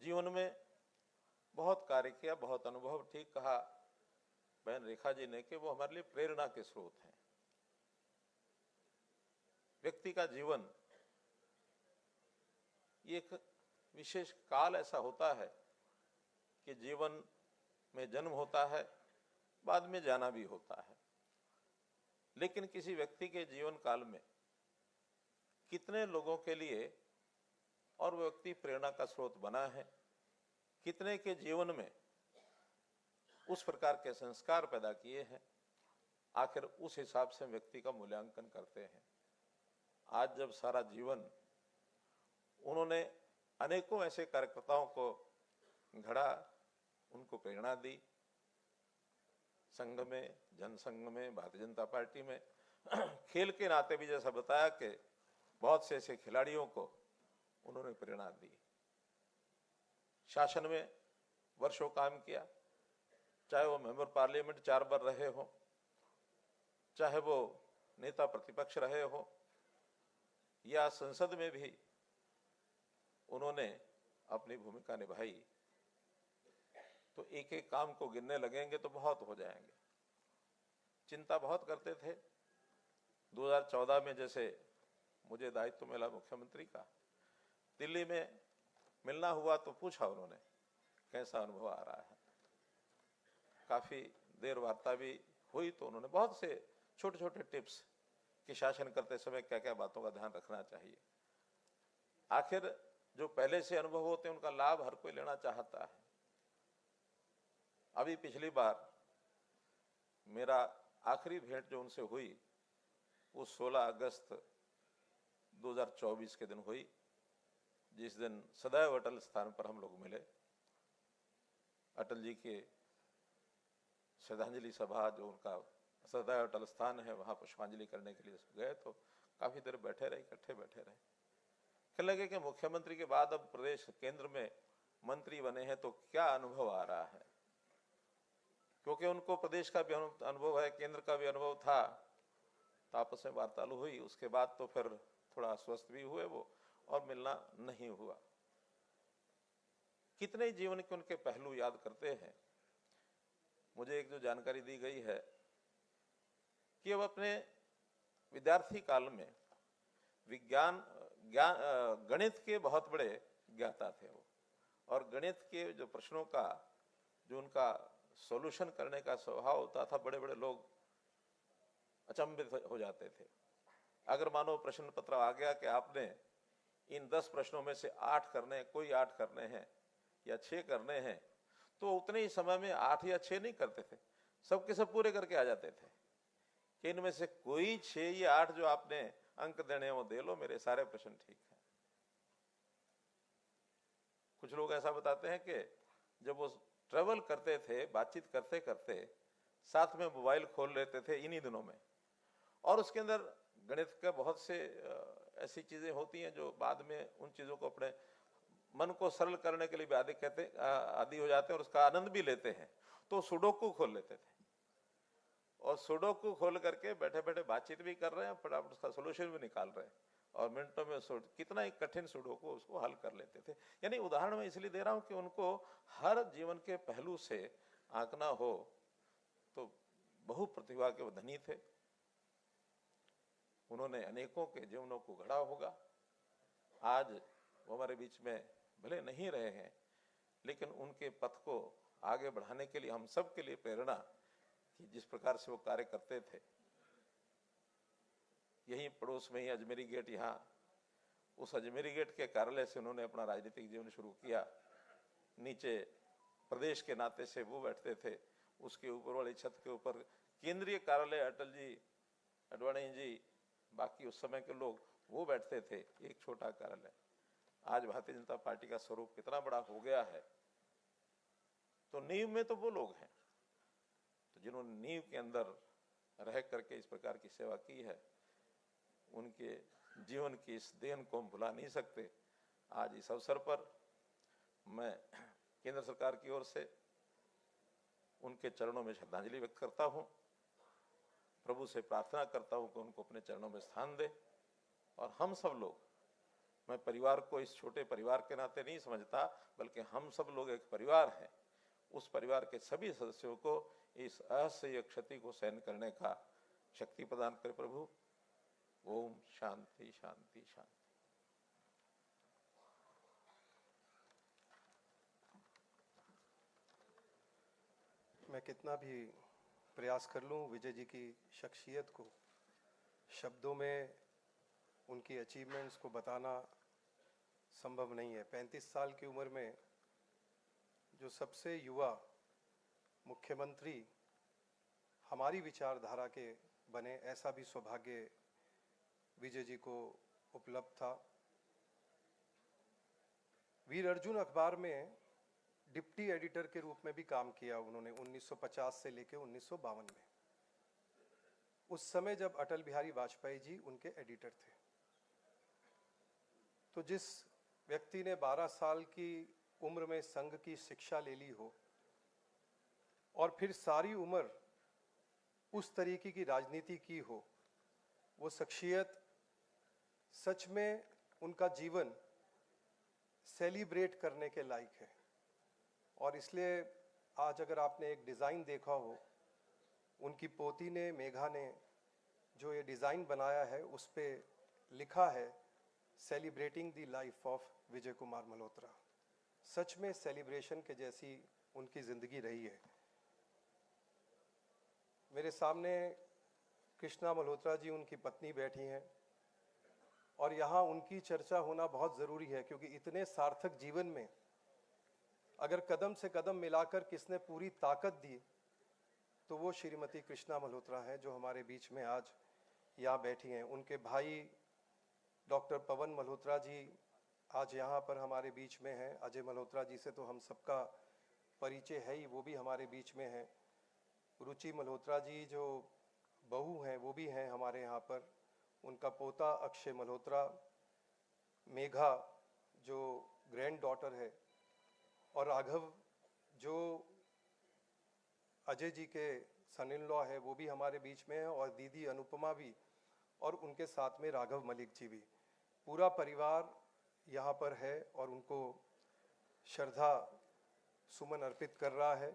जीवन में बहुत कार्य किया, बहुत अनुभव। ठीक कहा बहन रेखा जी ने कि वो हमारे लिए प्रेरणा के स्रोत हैं। व्यक्ति का जीवन ये एक विशेष काल ऐसा होता है कि जीवन में जन्म होता है, बाद में जाना भी होता है। लेकिन किसी व्यक्ति के जीवन काल में कितने लोगों के लिए और वो व्यक्ति प्रेरणा का स्रोत बना है, कितने के जीवन में उस प्रकार के संस्कार पैदा किए हैं, आखिर उस हिसाब से व्यक्ति का मूल्यांकन करते हैं। आज जब सारा जीवन उन्होंने अनेकों ऐसे कार्यकर्ताओं को घड़ा, उनको प्रेरणा दी, संघ में, जनसंघ में, भारतीय जनता पार्टी में खेल के नाते भी जैसा बताया कि बहुत से ऐसे खिलाड़ियों को उन्होंने प्रेरणा दी। शासन में वर्षों काम किया, चाहे वो मेंबर पार्लियामेंट 4 बार रहे हो, चाहे वो नेता प्रतिपक्ष रहे हो, या संसद में भी उन्होंने अपनी भूमिका निभाई। तो एक एक काम को गिनने लगेंगे तो बहुत हो जाएंगे। चिंता बहुत करते थे। 2014 में जैसे मुझे दायित्व मिला मुख्यमंत्री का, दिल्ली में मिलना हुआ तो पूछा उन्होंने कैसा अनुभव आ रहा है। काफी देर वार्ता भी हुई तो उन्होंने बहुत से छोटे छोटे टिप्स कि शासन करते समय क्या क्या बातों का ध्यान रखना चाहिए। आखिर जो पहले से अनुभव होते हैं उनका लाभ हर कोई लेना चाहता है। अभी पिछली बार मेरा आखिरी भेंट जो उनसे हुई वो 16 अगस्त 2024 के दिन हुई, जिस दिन सदैव अटल स्थान पर हम लोग मिले। अटल जी के श्रद्धांजलि सभा जो उनका सदैव अटल स्थान है वहां पुष्पांजलि करने के लिए गए तो काफी देर बैठे रहे, इकट्ठे बैठे रहे। कहने लगे कि मुख्यमंत्री के बाद अब प्रदेश केंद्र में मंत्री बने हैं तो क्या अनुभव आ रहा है, क्योंकि उनको प्रदेश का भी अनुभव है, केंद्र का भी अनुभव था। तो आपस में वार्तालाप हुई, उसके बाद तो फिर थोड़ा अस्वस्थ भी हुए वो और मिलना नहीं हुआ। कितने जीवन के उनके पहलू याद करते हैं। मुझे एक जो जानकारी दी गई है कि अब अपने विद्यार्थी काल में गणित के बहुत बड़े ज्ञाता थे वो, और गणित के जो प्रश्नों का जो उनका सॉल्यूशन करने का स्वभाव होता था, बड़े बड़े लोग अचंभित हो जाते थे। अगर मानो प्रश्न पत्र आ गया कि आपने इन 10 प्रश्नों में से 8 करने हैं, कोई 8 करने हैं या 6 करने हैं, तो उतने ही समय में 8 या 6 नहीं करते थे, सबके सब पूरे करके आ जाते थे कि इनमें से कोई 6 या 8 जो आपने अंक देने हैं वो दे लो, मेरे सारे प्रश्न ठीक है। कुछ लोग ऐसा बताते हैं कि जब वो ट्रेवल करते थे, बातचीत करते करते साथ में मोबाइल खोल लेते थे इन्हीं दिनों में, और उसके अंदर गणित का बहुत से ऐसी चीजें होती हैं जो बाद में उन चीजों को अपने मन को सरल करने के लिए भी आदि हो जाते हैं और उसका आनंद भी लेते हैं। तो सुडोकू खोल लेते थे और सुडोकू खोल करके बैठे बैठे बातचीत भी कर रहे हैं, फटाफट उसका सोल्यूशन भी निकाल रहे हैं और मिनटों में कितना ही कठिन सुडोकू उसको हल कर लेते थे। यानी उदाहरण मैं इसलिए दे रहा हूं कि उनको हर जीवन के पहलू से आंकना हो तो बहु प्रतिभा के वो धनी थे। उन्होंने अनेकों के जीवनों को गढ़ा होगा। आज वो हमारे बीच में भले नहीं रहे हैं, लेकिन उनके पथ को आगे बढ़ाने के लिए हम सब के लिए प्रेरणा कि जिस प्रकार से वो कार्य करते थे। यहीं पड़ोस में ही अजमेरी गेट, यहाँ उस अजमेरी गेट के कार्यालय से उन्होंने अपना राजनीतिक जीवन शुरू किया। नीचे प्रदेश के नाते से वो बैठते थे, उसके ऊपर वाली छत के ऊपर केंद्रीय कार्यालय अटल जी, अडवाणी जी, बाकी उस समय के लोग वो बैठते थे, एक छोटा कार्यालय। आज भारतीय जनता पार्टी का स्वरूप कितना बड़ा हो गया है। तो नींव में तो वो लोग हैं तो जिन्होंने नींव के अंदर रह करके इस प्रकार की सेवा की है, उनके जीवन की इस देन को हम भुला नहीं सकते। आज इस अवसर पर मैं केंद्र सरकार की ओर से उनके चरणों में श्रद्धांजलि व्यक्त करता हूं। प्रभु से प्रार्थना करता हूं कि उनको अपने चरणों में स्थान दे। और हम सब लोग, मैं परिवार को इस छोटे परिवार के नाते नहीं समझता, बल्कि हम सब लोग एक परिवार हैं। उस परिवार के सभी सदस्यों को इस असह्य क्षति को सहन करने का शक्ति प्रदान करे प्रभु। ओम शांति शांति शांति। मैं कितना भी प्रयास कर लूं विजय जी की शख्सियत को शब्दों में उनकी अचीवमेंट्स को बताना संभव नहीं है। 35 साल की उम्र में जो सबसे युवा मुख्यमंत्री हमारी विचारधारा के बने, ऐसा भी सौभाग्य विजय जी को उपलब्ध था। वीर अर्जुन अखबार में डिप्टी एडिटर के रूप में भी काम किया उन्होंने 1950 से लेकर 1952 में, उस समय जब अटल बिहारी वाजपेयी जी उनके एडिटर थे। तो जिस व्यक्ति ने 12 साल की उम्र में संघ की शिक्षा ले ली हो और फिर सारी उम्र उस तरीके की राजनीति की हो, वो शख्सियत सच में उनका जीवन सेलिब्रेट करने के लायक है। और इसलिए आज अगर आपने एक डिज़ाइन देखा हो, उनकी पोती ने, मेघा ने जो ये डिज़ाइन बनाया है, उस पे लिखा है celebrating the life of Vijay Kumar Malhotra. सच में सेलिब्रेशन के जैसी उनकी ज़िंदगी रही है। मेरे सामने कृष्णा मल्होत्रा जी, उनकी पत्नी बैठी हैं, और यहाँ उनकी चर्चा होना बहुत ज़रूरी है, क्योंकि इतने सार्थक जीवन में अगर कदम से कदम मिलाकर किसने पूरी ताकत दी तो वो श्रीमती कृष्णा मल्होत्रा है, जो हमारे बीच में आज यहाँ बैठी हैं। उनके भाई डॉक्टर पवन मल्होत्रा जी आज यहाँ पर हमारे बीच में हैं। अजय मल्होत्रा जी से तो हम सबका परिचय है ही, वो भी हमारे बीच में हैं। रुचि मल्होत्रा जी जो बहू हैं, वो भी हैं हमारे यहाँ पर। उनका पोता अक्षय मल्होत्रा, मेघा जो ग्रैंड डॉटर है, और राघव जो अजय जी के सन इन लॉ है, वो भी हमारे बीच में है, और दीदी अनुपमा भी, और उनके साथ में राघव मलिक जी भी। पूरा परिवार यहाँ पर है और उनको श्रद्धा सुमन अर्पित कर रहा है।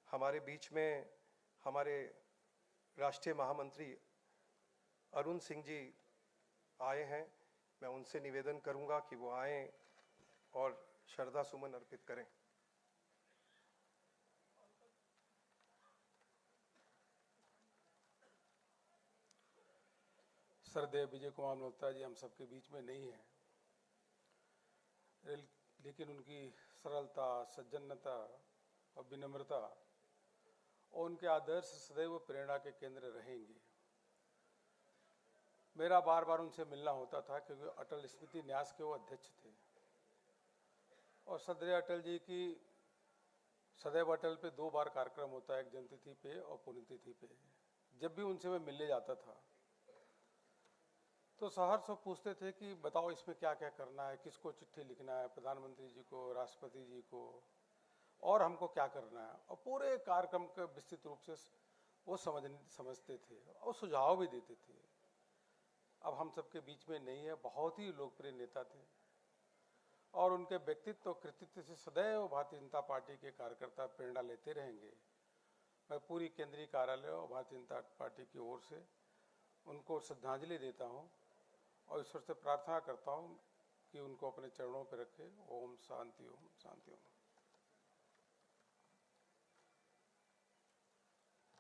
हमारे बीच में हमारे राष्ट्रीय महामंत्री अरुण सिंह जी आए हैं। मैं उनसे निवेदन करूंगा कि वो आएं और श्रद्धा सुमन अर्पित करें। श्रद्धेय विजय कुमार मल्होत्रा जी हम सबके बीच में नहीं है, लेकिन उनकी सरलता, सज्जनता और विनम्रता और उनके आदर्श सदैव प्रेरणा के केंद्र रहेंगे। मेरा बार बार उनसे मिलना होता था, क्योंकि अटल स्मृति न्यास के वो अध्यक्ष थे, और सदैव अटल जी की सदैव अटल पे 2 बार कार्यक्रम होता है, एक जयंती पे और पुण्यतिथि पे। जब भी उनसे मैं मिलने जाता था तो सहर्ष वो पूछते थे कि बताओ इसमें क्या क्या करना है, किसको चिट्ठी लिखना है, प्रधानमंत्री जी को, राष्ट्रपति जी को, और हमको क्या करना है। और पूरे कार्यक्रम के विस्तृत रूप से वो समझते थे और सुझाव भी देते थे। अब हम सबके बीच में नहीं है। बहुत ही लोकप्रिय नेता थे और उनके व्यक्तित्व और कृतित्व से सदैव भारतीय जनता पार्टी के कार्यकर्ता प्रेरणा लेते रहेंगे। मैं पूरी केंद्रीय कार्यालय और भारतीय जनता पार्टी की ओर से उनको श्रद्धांजलि देता हूं और ईश्वर से प्रार्थना करता हूं कि उनको अपने चरणों पर रखे। ओम शांति, ओम शांति, ओम।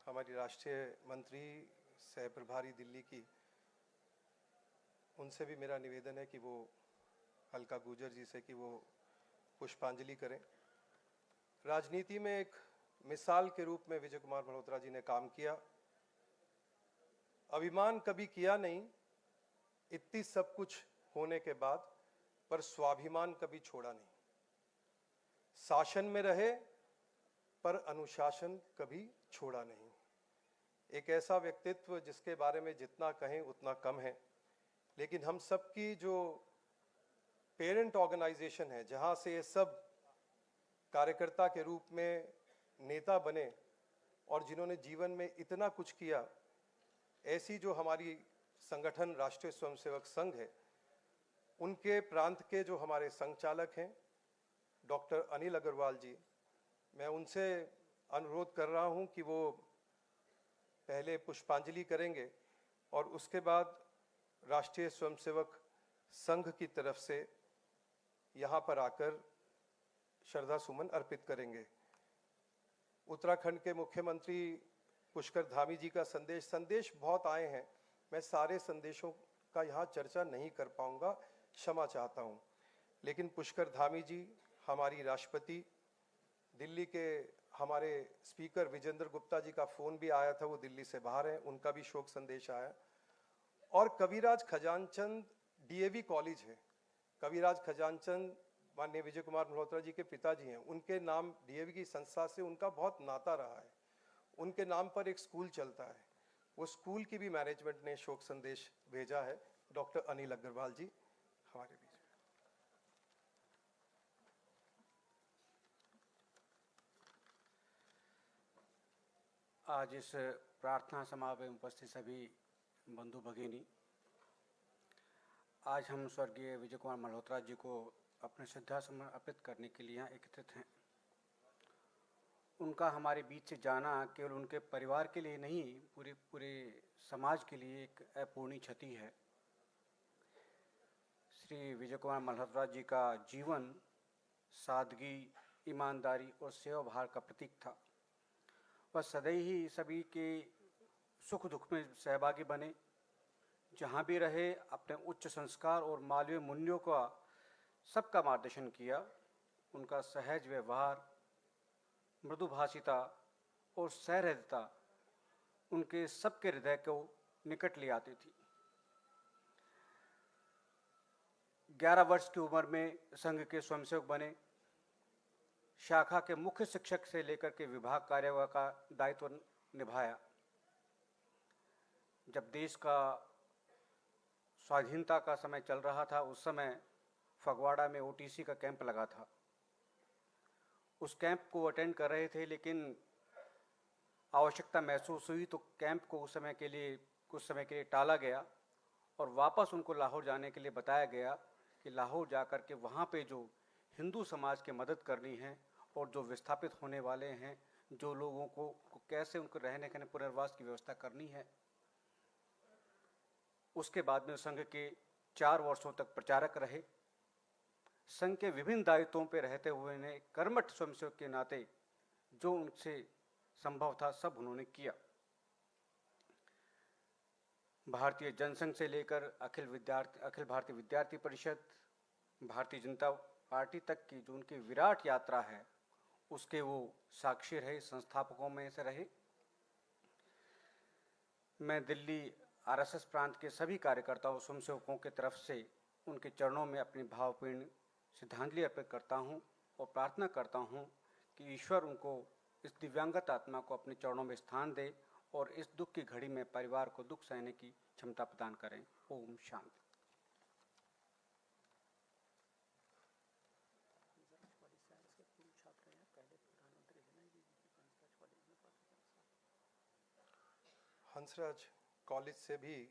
हमारी राष्ट्रीय मंत्री सह प्रभारी दिल्ली की, उनसे भी मेरा निवेदन है कि वो अलका गुर्जर जी से कि वो पुष्पांजलि करें। राजनीति में एक मिसाल के रूप में विजय कुमार मल्होत्रा जी ने काम किया। अभिमान कभी किया नहीं, इतनी सब कुछ होने के बाद, पर स्वाभिमान कभी छोड़ा नहीं। शासन में रहे पर अनुशासन कभी छोड़ा नहीं। एक ऐसा व्यक्तित्व जिसके बारे में जितना कहें उतना कम है। लेकिन हम सबकी जो पेरेंट ऑर्गेनाइजेशन है, जहां से ये सब कार्यकर्ता के रूप में नेता बने और जिन्होंने जीवन में इतना कुछ किया, ऐसी जो हमारी संगठन राष्ट्रीय स्वयंसेवक संघ है, उनके प्रांत के जो हमारे संघचालक हैं डॉक्टर अनिल अग्रवाल जी, मैं उनसे अनुरोध कर रहा हूं कि वो पहले पुष्पांजलि करेंगे और उसके बाद राष्ट्रीय स्वयंसेवक संघ की तरफ से यहाँ पर आकर श्रद्धा सुमन अर्पित करेंगे। उत्तराखंड के मुख्यमंत्री पुष्कर धामी जी का संदेश बहुत आए हैं। मैं सारे संदेशों का यहाँ चर्चा नहीं कर पाऊंगा, क्षमा चाहता हूँ। लेकिन पुष्कर धामी जी, हमारी राष्ट्रपति, दिल्ली के हमारे स्पीकर विजेंद्र गुप्ता जी का फ़ोन भी आया था, वो दिल्ली से बाहर हैं, उनका भी शोक संदेश आया। और कविराज खजानचंद डीएवी कॉलेज है, कविराज खजानचंद माननीय विजय कुमार मल्होत्रा जी के पिताजी हैं, उनके नाम डीएवी की संस्था से उनका बहुत नाता रहा है। उनके नाम पर एक स्कूल चलता है, वो स्कूल की भी मैनेजमेंट ने शोक संदेश भेजा है। डॉक्टर अनिल अग्रवाल जी हमारे बीच में। आज इस प्रार्थना सभा में उपस्थित सभी बंधु भगिनी, आज हम स्वर्गीय विजय कुमार मल्होत्रा जी को अपने श्रद्धा सुमन अर्पित करने के लिए यहाँ एकत्रित हैं। उनका हमारे बीच से जाना केवल उनके परिवार के लिए नहीं, पूरे समाज के लिए एक अपूर्णीय क्षति है। श्री विजय कुमार मल्होत्रा जी का जीवन सादगी, ईमानदारी और सेवा भाव का प्रतीक था। वह सदैव ही सभी के सुख दुख में सहभागी बने, जहाँ भी रहे अपने उच्च संस्कार और मानवीय मूल्यों का सबका मार्गदर्शन किया। उनका सहज व्यवहार, मृदुभाषिता और सहृदयता उनके सबके हृदय को निकट ले आती थी। 11 वर्ष की उम्र में संघ के स्वयंसेवक बने। शाखा के मुख्य शिक्षक से लेकर के विभाग कार्य का दायित्व निभाया। जब देश का स्वाधीनता का समय चल रहा था, उस समय फगवाड़ा में ओटीसी का कैंप लगा था। उस कैंप को अटेंड कर रहे थे, लेकिन आवश्यकता महसूस हुई तो कैंप को कुछ समय के लिए टाला गया और वापस उनको लाहौर जाने के लिए बताया गया कि लाहौर जाकर के वहाँ पे जो हिंदू समाज की मदद करनी है और जो विस्थापित होने वाले हैं, जो लोगों को कैसे उनको रहने के पुनर्वास की व्यवस्था करनी है। उसके बाद में संघ के 4 वर्षों तक प्रचारक रहे। संघ के विभिन्न दायित्वों पर रहते हुए ने कर्मठ स्वयंसेवक के नाते जो उनसे संभव था सब उन्होंने किया। भारतीय जनसंघ से लेकर अखिल भारतीय विद्यार्थी परिषद, भारतीय जनता पार्टी तक की जो उनकी विराट यात्रा है, उसके वो साक्षी रहे, संस्थापकों में से रहे। मैं दिल्ली आरएसएस प्रांत के सभी कार्यकर्ताओं स्वयंसेवकों की तरफ से उनके चरणों में अपनी भावपूर्ण श्रद्धांजलि अर्पित करता हूं और प्रार्थना करता हूं कि ईश्वर उनको इस दिव्यांगत आत्मा को अपने चरणों में स्थान दे और इस दुख की घड़ी में परिवार को दुख सहने की क्षमता प्रदान करें। ओम शांति। हंसराज कॉलेज से भी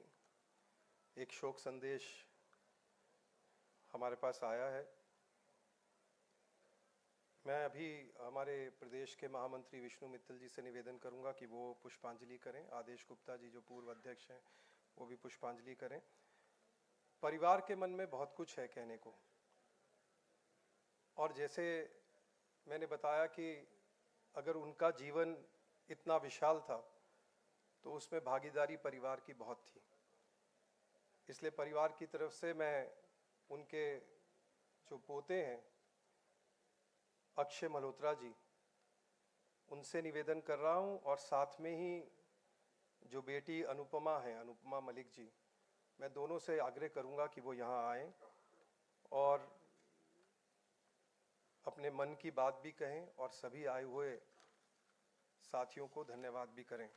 एक शोक संदेश हमारे पास आया है। मैं अभी हमारे प्रदेश के महामंत्री विष्णु मित्तल जी से निवेदन करूंगा कि वो पुष्पांजलि करें। आदेश गुप्ता जी जो पूर्व अध्यक्ष हैं वो भी पुष्पांजलि करें। परिवार के मन में बहुत कुछ है कहने को, और जैसे मैंने बताया कि अगर उनका जीवन इतना विशाल था तो उसमें भागीदारी परिवार की बहुत थी। इसलिए परिवार की तरफ से मैं उनके जो पोते हैं अक्षय मल्होत्रा जी, उनसे निवेदन कर रहा हूं, और साथ में ही जो बेटी अनुपमा है, अनुपमा मलिक जी, मैं दोनों से आग्रह करूंगा कि वो यहाँ आएं और अपने मन की बात भी कहें और सभी आए हुए साथियों को धन्यवाद भी करें।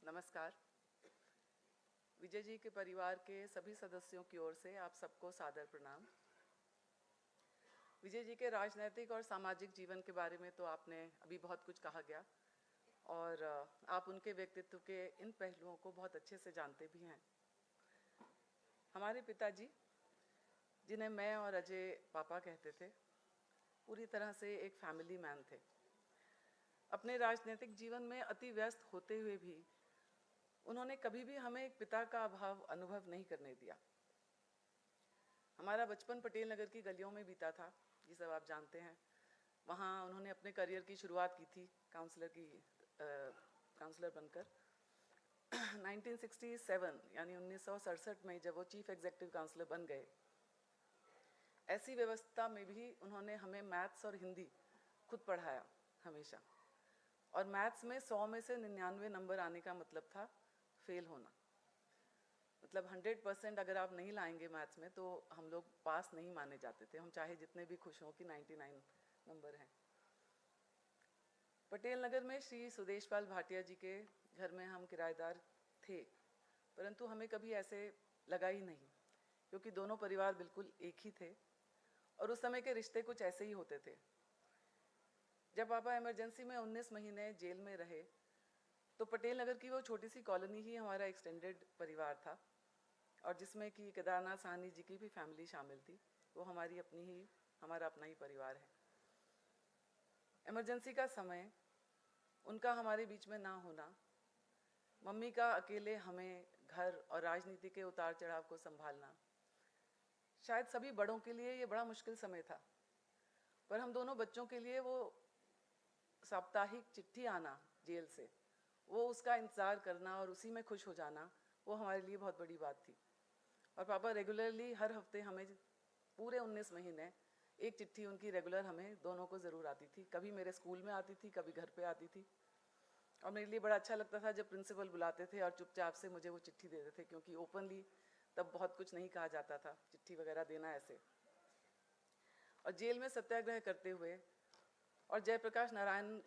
नमस्कार। विजय जी के परिवार के सभी सदस्यों की ओर से आप सबको सादर प्रणाम। विजय जी के राजनैतिक और सामाजिक जीवन के बारे में तो आपने अभी बहुत कुछ कहा गया और आप उनके व्यक्तित्व के इन पहलुओं को बहुत अच्छे से जानते भी हैं। हमारे पिताजी, जिन्हें मैं और अजय पापा कहते थे, पूरी तरह से एक फैमिली मैन थे। अपने राजनीतिक जीवन में अति व्यस्त होते हुए भी उन्होंने कभी भी हमें एक पिता का अभाव अनुभव नहीं करने दिया। हमारा बचपन पटेल नगर की गलियों में बीता था, ये सब आप जानते हैं। वहाँ उन्होंने अपने करियर की शुरुआत की थी काउंसलर बनकर। 1967 यानी 1967 में जब वो चीफ एग्जीक्यूटिव काउंसलर बन गए, ऐसी व्यवस्था में भी उन्होंने हमें मैथ्स और हिंदी खुद पढ़ाया हमेशा। और मैथ्स में 100 में से 99 नंबर आने का मतलब था फेल होना। मतलब 100% अगर आप नहीं लाएंगे मैथ्स में तो हम लोग पास नहीं माने जाते थे, हम चाहे जितने भी खुश हों कि 99 नंबर हैं। पटेल नगर में श्री सुदेशपाल भाटिया जी के घर में हम किराएदार थे, परंतु हमें कभी ऐसे लगा ही नहीं, क्योंकि दोनों परिवार बिल्कुल एक ही थे और उस समय के रिश्ते कुछ ऐसे ही होते थे। जब पापा इमरजेंसी में 19 महीने जेल में रहे तो पटेल नगर की वो छोटी सी कॉलोनी ही हमारा एक्सटेंडेड परिवार था, और जिसमें कि केदारनाथ साहनी जी की भी फैमिली शामिल थी। वो हमारा अपना ही परिवार है। इमरजेंसी का समय, उनका हमारे बीच में ना होना, मम्मी का अकेले हमें घर और राजनीति के उतार चढ़ाव को संभालना, शायद सभी बड़ों के लिए ये बड़ा मुश्किल समय था, पर हम दोनों बच्चों के लिए वो साप्ताहिक चिट्ठी आना जेल से, वो उसका इंतज़ार करना और उसी में खुश हो जाना, वो हमारे लिए बहुत बड़ी बात थी। और पापा रेगुलरली हर हफ्ते हमें पूरे 19 महीने एक चिट्ठी उनकी रेगुलर हमें दोनों को ज़रूर आती थी। कभी मेरे स्कूल में आती थी, कभी घर पे आती थी, और मेरे लिए बड़ा अच्छा लगता था जब प्रिंसिपल बुलाते थे और चुपचाप से मुझे वो चिट्ठी देते थे, क्योंकि ओपनली तब बहुत कुछ नहीं कहा जाता था, चिट्ठी वगैरह देना ऐसे। और जेल में सत्याग्रह करते हुए और जयप्रकाश नारायण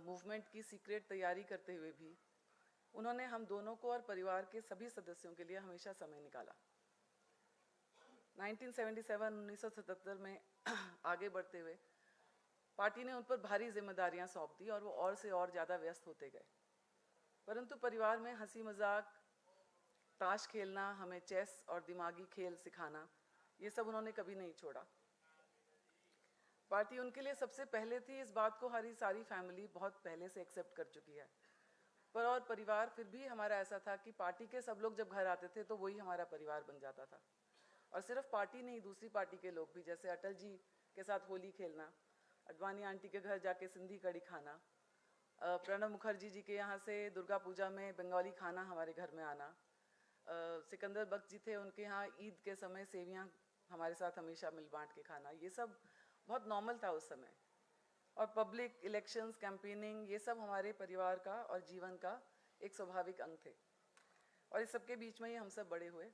मूवमेंट की सीक्रेट तैयारी करते हुए भी उन्होंने हम दोनों को और परिवार के सभी सदस्यों के लिए हमेशा समय निकाला। 1977 में आगे बढ़ते हुए पार्टी ने उन पर भारी जिम्मेदारियां सौंप दी और वो और से और ज़्यादा व्यस्त होते गए, परंतु परिवार में हंसी मजाक, ताश खेलना, हमें चेस और दिमागी खेल सिखाना, ये सब उन्होंने कभी नहीं छोड़ा। पार्टी उनके लिए सबसे पहले थी, इस बात को हमारी सारी फैमिली बहुत पहले से एक्सेप्ट कर चुकी है। पर और परिवार फिर भी हमारा ऐसा था कि पार्टी के सब लोग जब घर आते थे तो वही हमारा परिवार बन जाता था। और सिर्फ पार्टी नहीं, दूसरी पार्टी के लोग भी, जैसे अटल जी के साथ होली खेलना, अडवाणी आंटी के घर जाके सिंधी कढ़ी खाना, प्रणब मुखर्जी जी के यहाँ से दुर्गा पूजा में बंगाली खाना हमारे घर में आना, सिकंदर बख्श जी थे, उनके यहाँ ईद के समय सेवियाँ हमारे साथ हमेशा मिल बांट के खाना, ये सब बहुत नॉर्मल था उस समय। और पब्लिक इलेक्शंस, कैंपेनिंग, ये सब हमारे परिवार का और जीवन का एक स्वाभाविक अंग थे। और इस सब के बीच में ही हम सब बड़े हुए।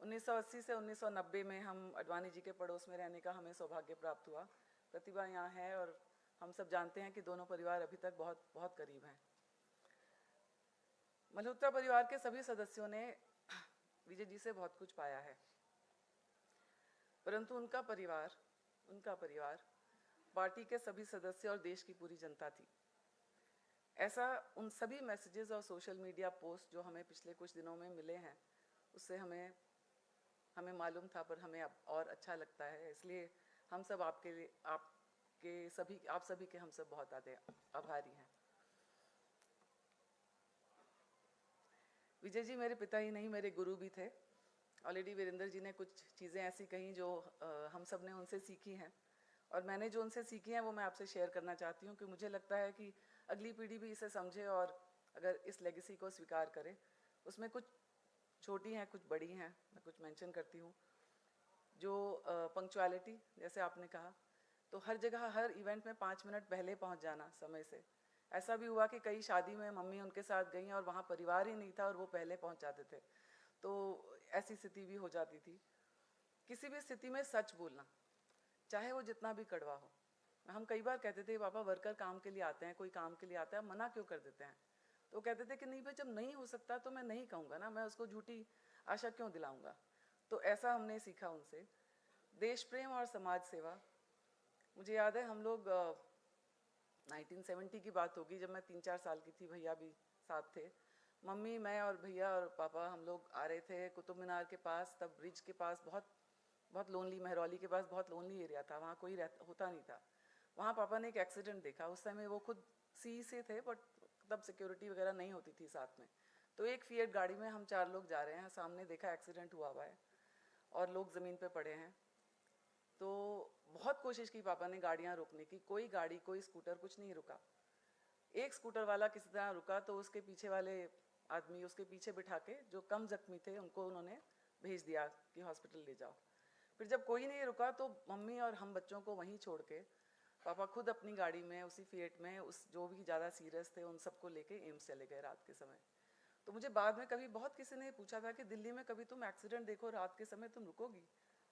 1980 से 1990 में हम अडवाणी जी के पड़ोस में रहने का हमें सौभाग्य प्राप्त हुआ। प्रतिभा यहाँ है और हम सब जानते हैं कि दोनों परिवार अभी तक बहुत बहुत करीब हैं। मल्होत्रा परिवार के सभी सदस्यों ने विजय जी से बहुत कुछ पाया है, परंतु उनका परिवार पार्टी के सभी सदस्य और देश की पूरी जनता थी। ऐसा उन सभी मैसेजेस और सोशल मीडिया पोस्ट जो हमें पिछले कुछ दिनों में मिले हैं, उससे हमें मालूम था, पर हमें अब और अच्छा लगता है। इसलिए हम सब आप सभी के हम सब बहुत आभारी हैं। विजय जी मेरे पिता ही नहीं, मेरे गुरु भी थे। ऑलरेडी वीरेंद्र जी ने कुछ चीज़ें ऐसी कहीं जो हम सब ने उनसे सीखी हैं, और मैंने जो उनसे सीखी हैं वो मैं आपसे शेयर करना चाहती हूँ, कि मुझे लगता है कि अगली पीढ़ी भी इसे समझे और अगर इस लेगेसी को स्वीकार करे। उसमें कुछ छोटी हैं, कुछ बड़ी हैं, मैं कुछ मेंशन करती हूँ। जो पंक्चुअलिटी, जैसे आपने कहा, तो हर जगह हर इवेंट में 5 मिनट पहले पहुँच जाना समय से। ऐसा भी हुआ कि कई शादी में मम्मी उनके साथ गई और वहाँ परिवार ही नहीं था और वो पहले पहुँच जाते थे, तो ऐसी स्थिति भी हो जाती थी। किसी भी स्थिति में सच बोलना, चाहे वो जितना भी कड़वा हो। हम कई बार कहते थे, पापा वर्कर काम के लिए आते हैं, कोई काम के लिए आता है, मना क्यों कर देते हैं? तो कहते थे कि नहीं भाई, जब नहीं हो सकता तो मैं नहीं कहूँगा ना, मैं उसको झूठी आशा क्यों दिलाऊंगा। तो ऐसा हमने सीखा उनसे। देश प्रेम और समाज सेवा, मुझे याद है हम लोग 1970 की बात होगी, जब मैं 3-4 साल की थी, भैया भी साथ थे। मम्मी, मैं और भैया और पापा हम लोग आ रहे थे कुतुब मीनार के पास, तब ब्रिज के पास बहुत लोनली, महरौली के पास बहुत लोनली एरिया था, वहाँ कोई होता नहीं था। वहाँ पापा ने एक एक्सीडेंट देखा। उस समय वो खुद सी से थे, बट तब सिक्योरिटी वगैरह नहीं होती थी साथ में। तो एक फिएट गाड़ी में हम 4 लोग जा रहे हैं, सामने देखा एक्सीडेंट हुआ है और लोग ज़मीन पे पड़े हैं। तो बहुत कोशिश की पापा ने गाड़ियाँ रोकने की, कोई गाड़ी, कोई स्कूटर, कुछ नहीं रुका। एक स्कूटर वाला किसी तरह रुका, तो उसके पीछे वाले आदमी उसके पीछे बिठा के, जो कम जख्मी थे उनको उन्होंने भेज दिया कि हॉस्पिटल ले जाओ। फिर जब कोई नहीं रुका तो मम्मी और हम बच्चों को वहीं छोड़ के पापा खुद अपनी गाड़ी में, उसी फिएट में, उस जो भी ज़्यादा सीरियस थे उन सबको लेके एम्स चले गए रात के समय। तो मुझे बाद में कभी बहुत किसी ने पूछा था कि दिल्ली में कभी तुम एक्सीडेंट देखो रात के समय तुम रुकोगी?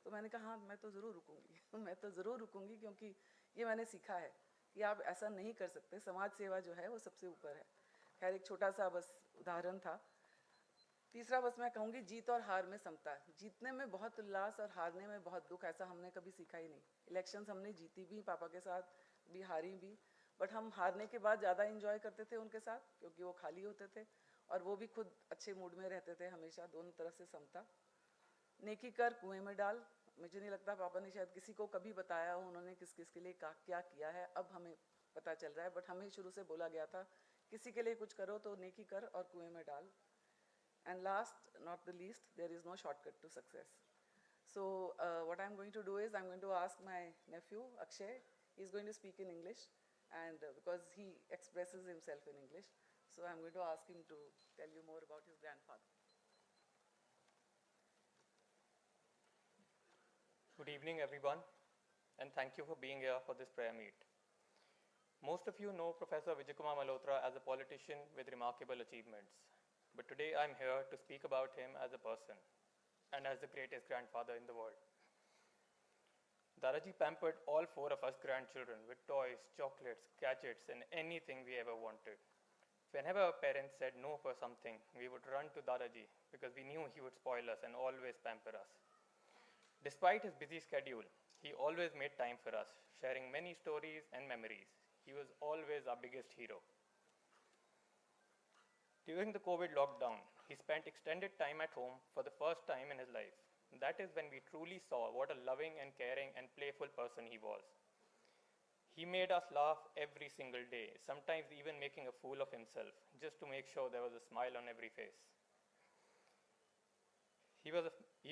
तो मैंने कहा हाँ, मैं तो ज़रूर रुकूंगी मैं तो ज़रूर रुकूंगी, क्योंकि ये मैंने सीखा है कि आप ऐसा नहीं कर सकते। समाज सेवा जो है वो सबसे ऊपर है। खैर, एक छोटा सा बस उदाहरण था। तीसरा बस मैं कहूँगी, जीत और हार में समता। जीतने में बहुत उल्लास और हारने में बहुत दुख, ऐसा हमने कभी सीखा ही नहीं। इलेक्शंस हमने जीती भी पापा के साथ, भी हारी भी, बट हम हारने के बाद ज़्यादा इंजॉय करते थे उनके साथ, क्योंकि वो खाली होते थे और वो भी खुद अच्छे मूड में रहते थे हमेशा। दोनों तरफ से समता। नेकी कर कुएं में डाल, मुझे नहीं लगता पापा ने शायद किसी को कभी बताया हो उन्होंने किस किस के लिए क्या किया है, अब हमें पता चल रहा है, बट हमें शुरू से बोला गया था किसी के लिए कुछ करो तो नेकी कर और कुएं में डाल। And last, not the least, there is no shortcut to success. So what I'm going to do is I'm going to ask my nephew, Akshay. He's going to speak in English, and because he expresses himself in English. So I'm going to ask him to tell you more about his grandfather. Good evening, everyone, and thank you for being here for this prayer meet. Most of you know Professor Vijay Kumar Malhotra as a politician with remarkable achievements. But today I'm here to speak about him as a person and as the greatest grandfather in the world. Dadaji pampered all 4 of us grandchildren with toys, chocolates, gadgets, and anything we ever wanted. Whenever our parents said no for something, we would run to Dadaji because we knew he would spoil us and always pamper us. Despite his busy schedule, he always made time for us, sharing many stories and memories. He was always our biggest hero. During the COVID lockdown, he spent extended time at home for the first time in his life. That is when we truly saw what a loving and caring and playful person he was. He made us laugh every single day, sometimes even making a fool of himself, just to make sure there was a smile on every face. He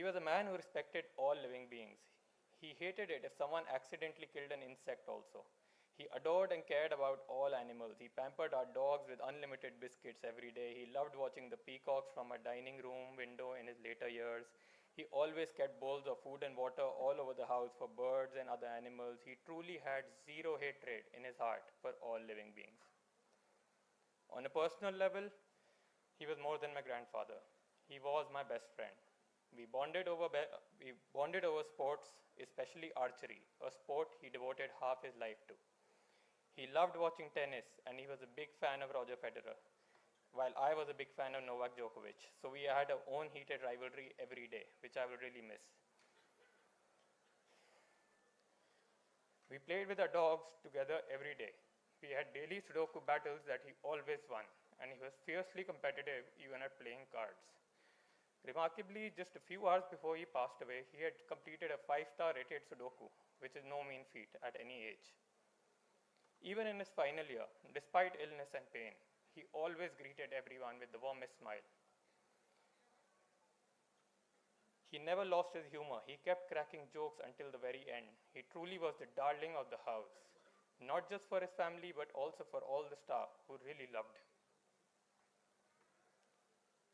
was a man who respected all living beings. He hated it if someone accidentally killed an insect also. He adored and cared about all animals. He pampered our dogs with unlimited biscuits every day. He loved watching the peacocks from our dining room window in his later years. He always kept bowls of food and water all over the house for birds and other animals. He truly had zero hatred in his heart for all living beings. On a personal level, he was more than my grandfather. He was my best friend. We bonded over sports, especially archery, a sport he devoted half his life to. He loved watching tennis, and he was a big fan of Roger Federer, while I was a big fan of Novak Djokovic. So we had our own heated rivalry every day, which I will really miss. We played with our dogs together every day. We had daily Sudoku battles that he always won, and he was fiercely competitive even at playing cards. Remarkably, just a few hours before he passed away, he had completed a 5-star rated Sudoku, which is no mean feat at any age. Even in his final year, despite illness and pain, he always greeted everyone with the warmest smile. He never lost his humor. He kept cracking jokes until the very end. He truly was the darling of the house, not just for his family, but also for all the staff who really loved him.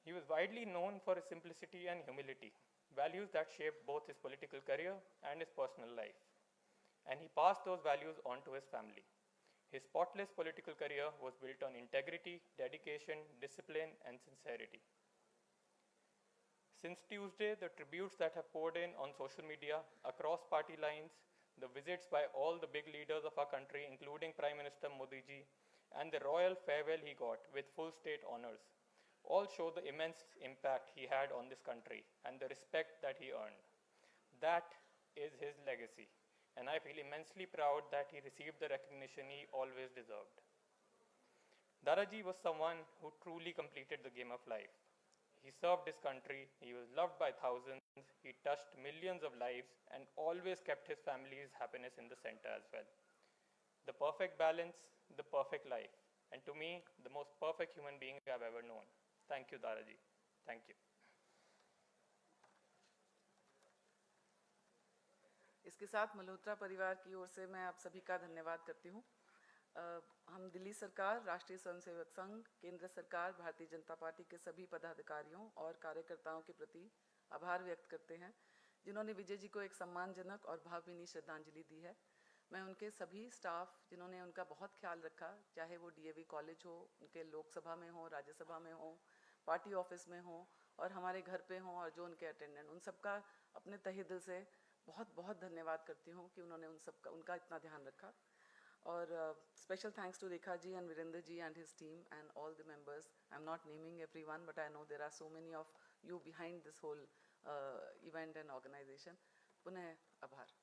He was widely known for his simplicity and humility, values that shaped both his political career and his personal life. And he passed those values on to his family. His spotless political career was built on integrity, dedication, discipline, and sincerity. Since Tuesday, the tributes that have poured in on social media, across party lines, the visits by all the big leaders of our country, including Prime Minister Modi ji, and the royal farewell he got with full state honors, all show the immense impact he had on this country and the respect that he earned. That is his legacy, and I feel immensely proud that he received the recognition he always deserved. Dadaji was someone who truly completed the game of life. He served his country, he was loved by thousands, he touched millions of lives, and always kept his family's happiness in the center as well. The perfect balance, the perfect life, and to me, the most perfect human being I've ever known. Thank you, Dadaji. Thank you. इसके साथ मल्होत्रा परिवार की ओर से मैं आप सभी का धन्यवाद करती हूँ। हम दिल्ली सरकार, राष्ट्रीय स्वयंसेवक संघ, केंद्र सरकार, भारतीय जनता पार्टी के सभी पदाधिकारियों और कार्यकर्ताओं के प्रति आभार व्यक्त करते हैं जिन्होंने विजय जी को एक सम्मानजनक और भावभीनी श्रद्धांजलि दी है। मैं उनके सभी स्टाफ जिन्होंने उनका बहुत ख्याल रखा, चाहे वो डीएवी कॉलेज हो, उनके लोकसभा में हो, राज्यसभा में हो, पार्टी ऑफिस में हो और हमारे घर पे हो, और जो उनके अटेंडेंट, उन सबका अपने तहे दिल से बहुत बहुत धन्यवाद करती हूँ कि उन्होंने उनका इतना ध्यान रखा। और special thanks to Rekha ji and Virendra ji and his team and all the members. I'm not naming everyone, but I know there are so many of you behind this whole event and organization. पुनः आभार।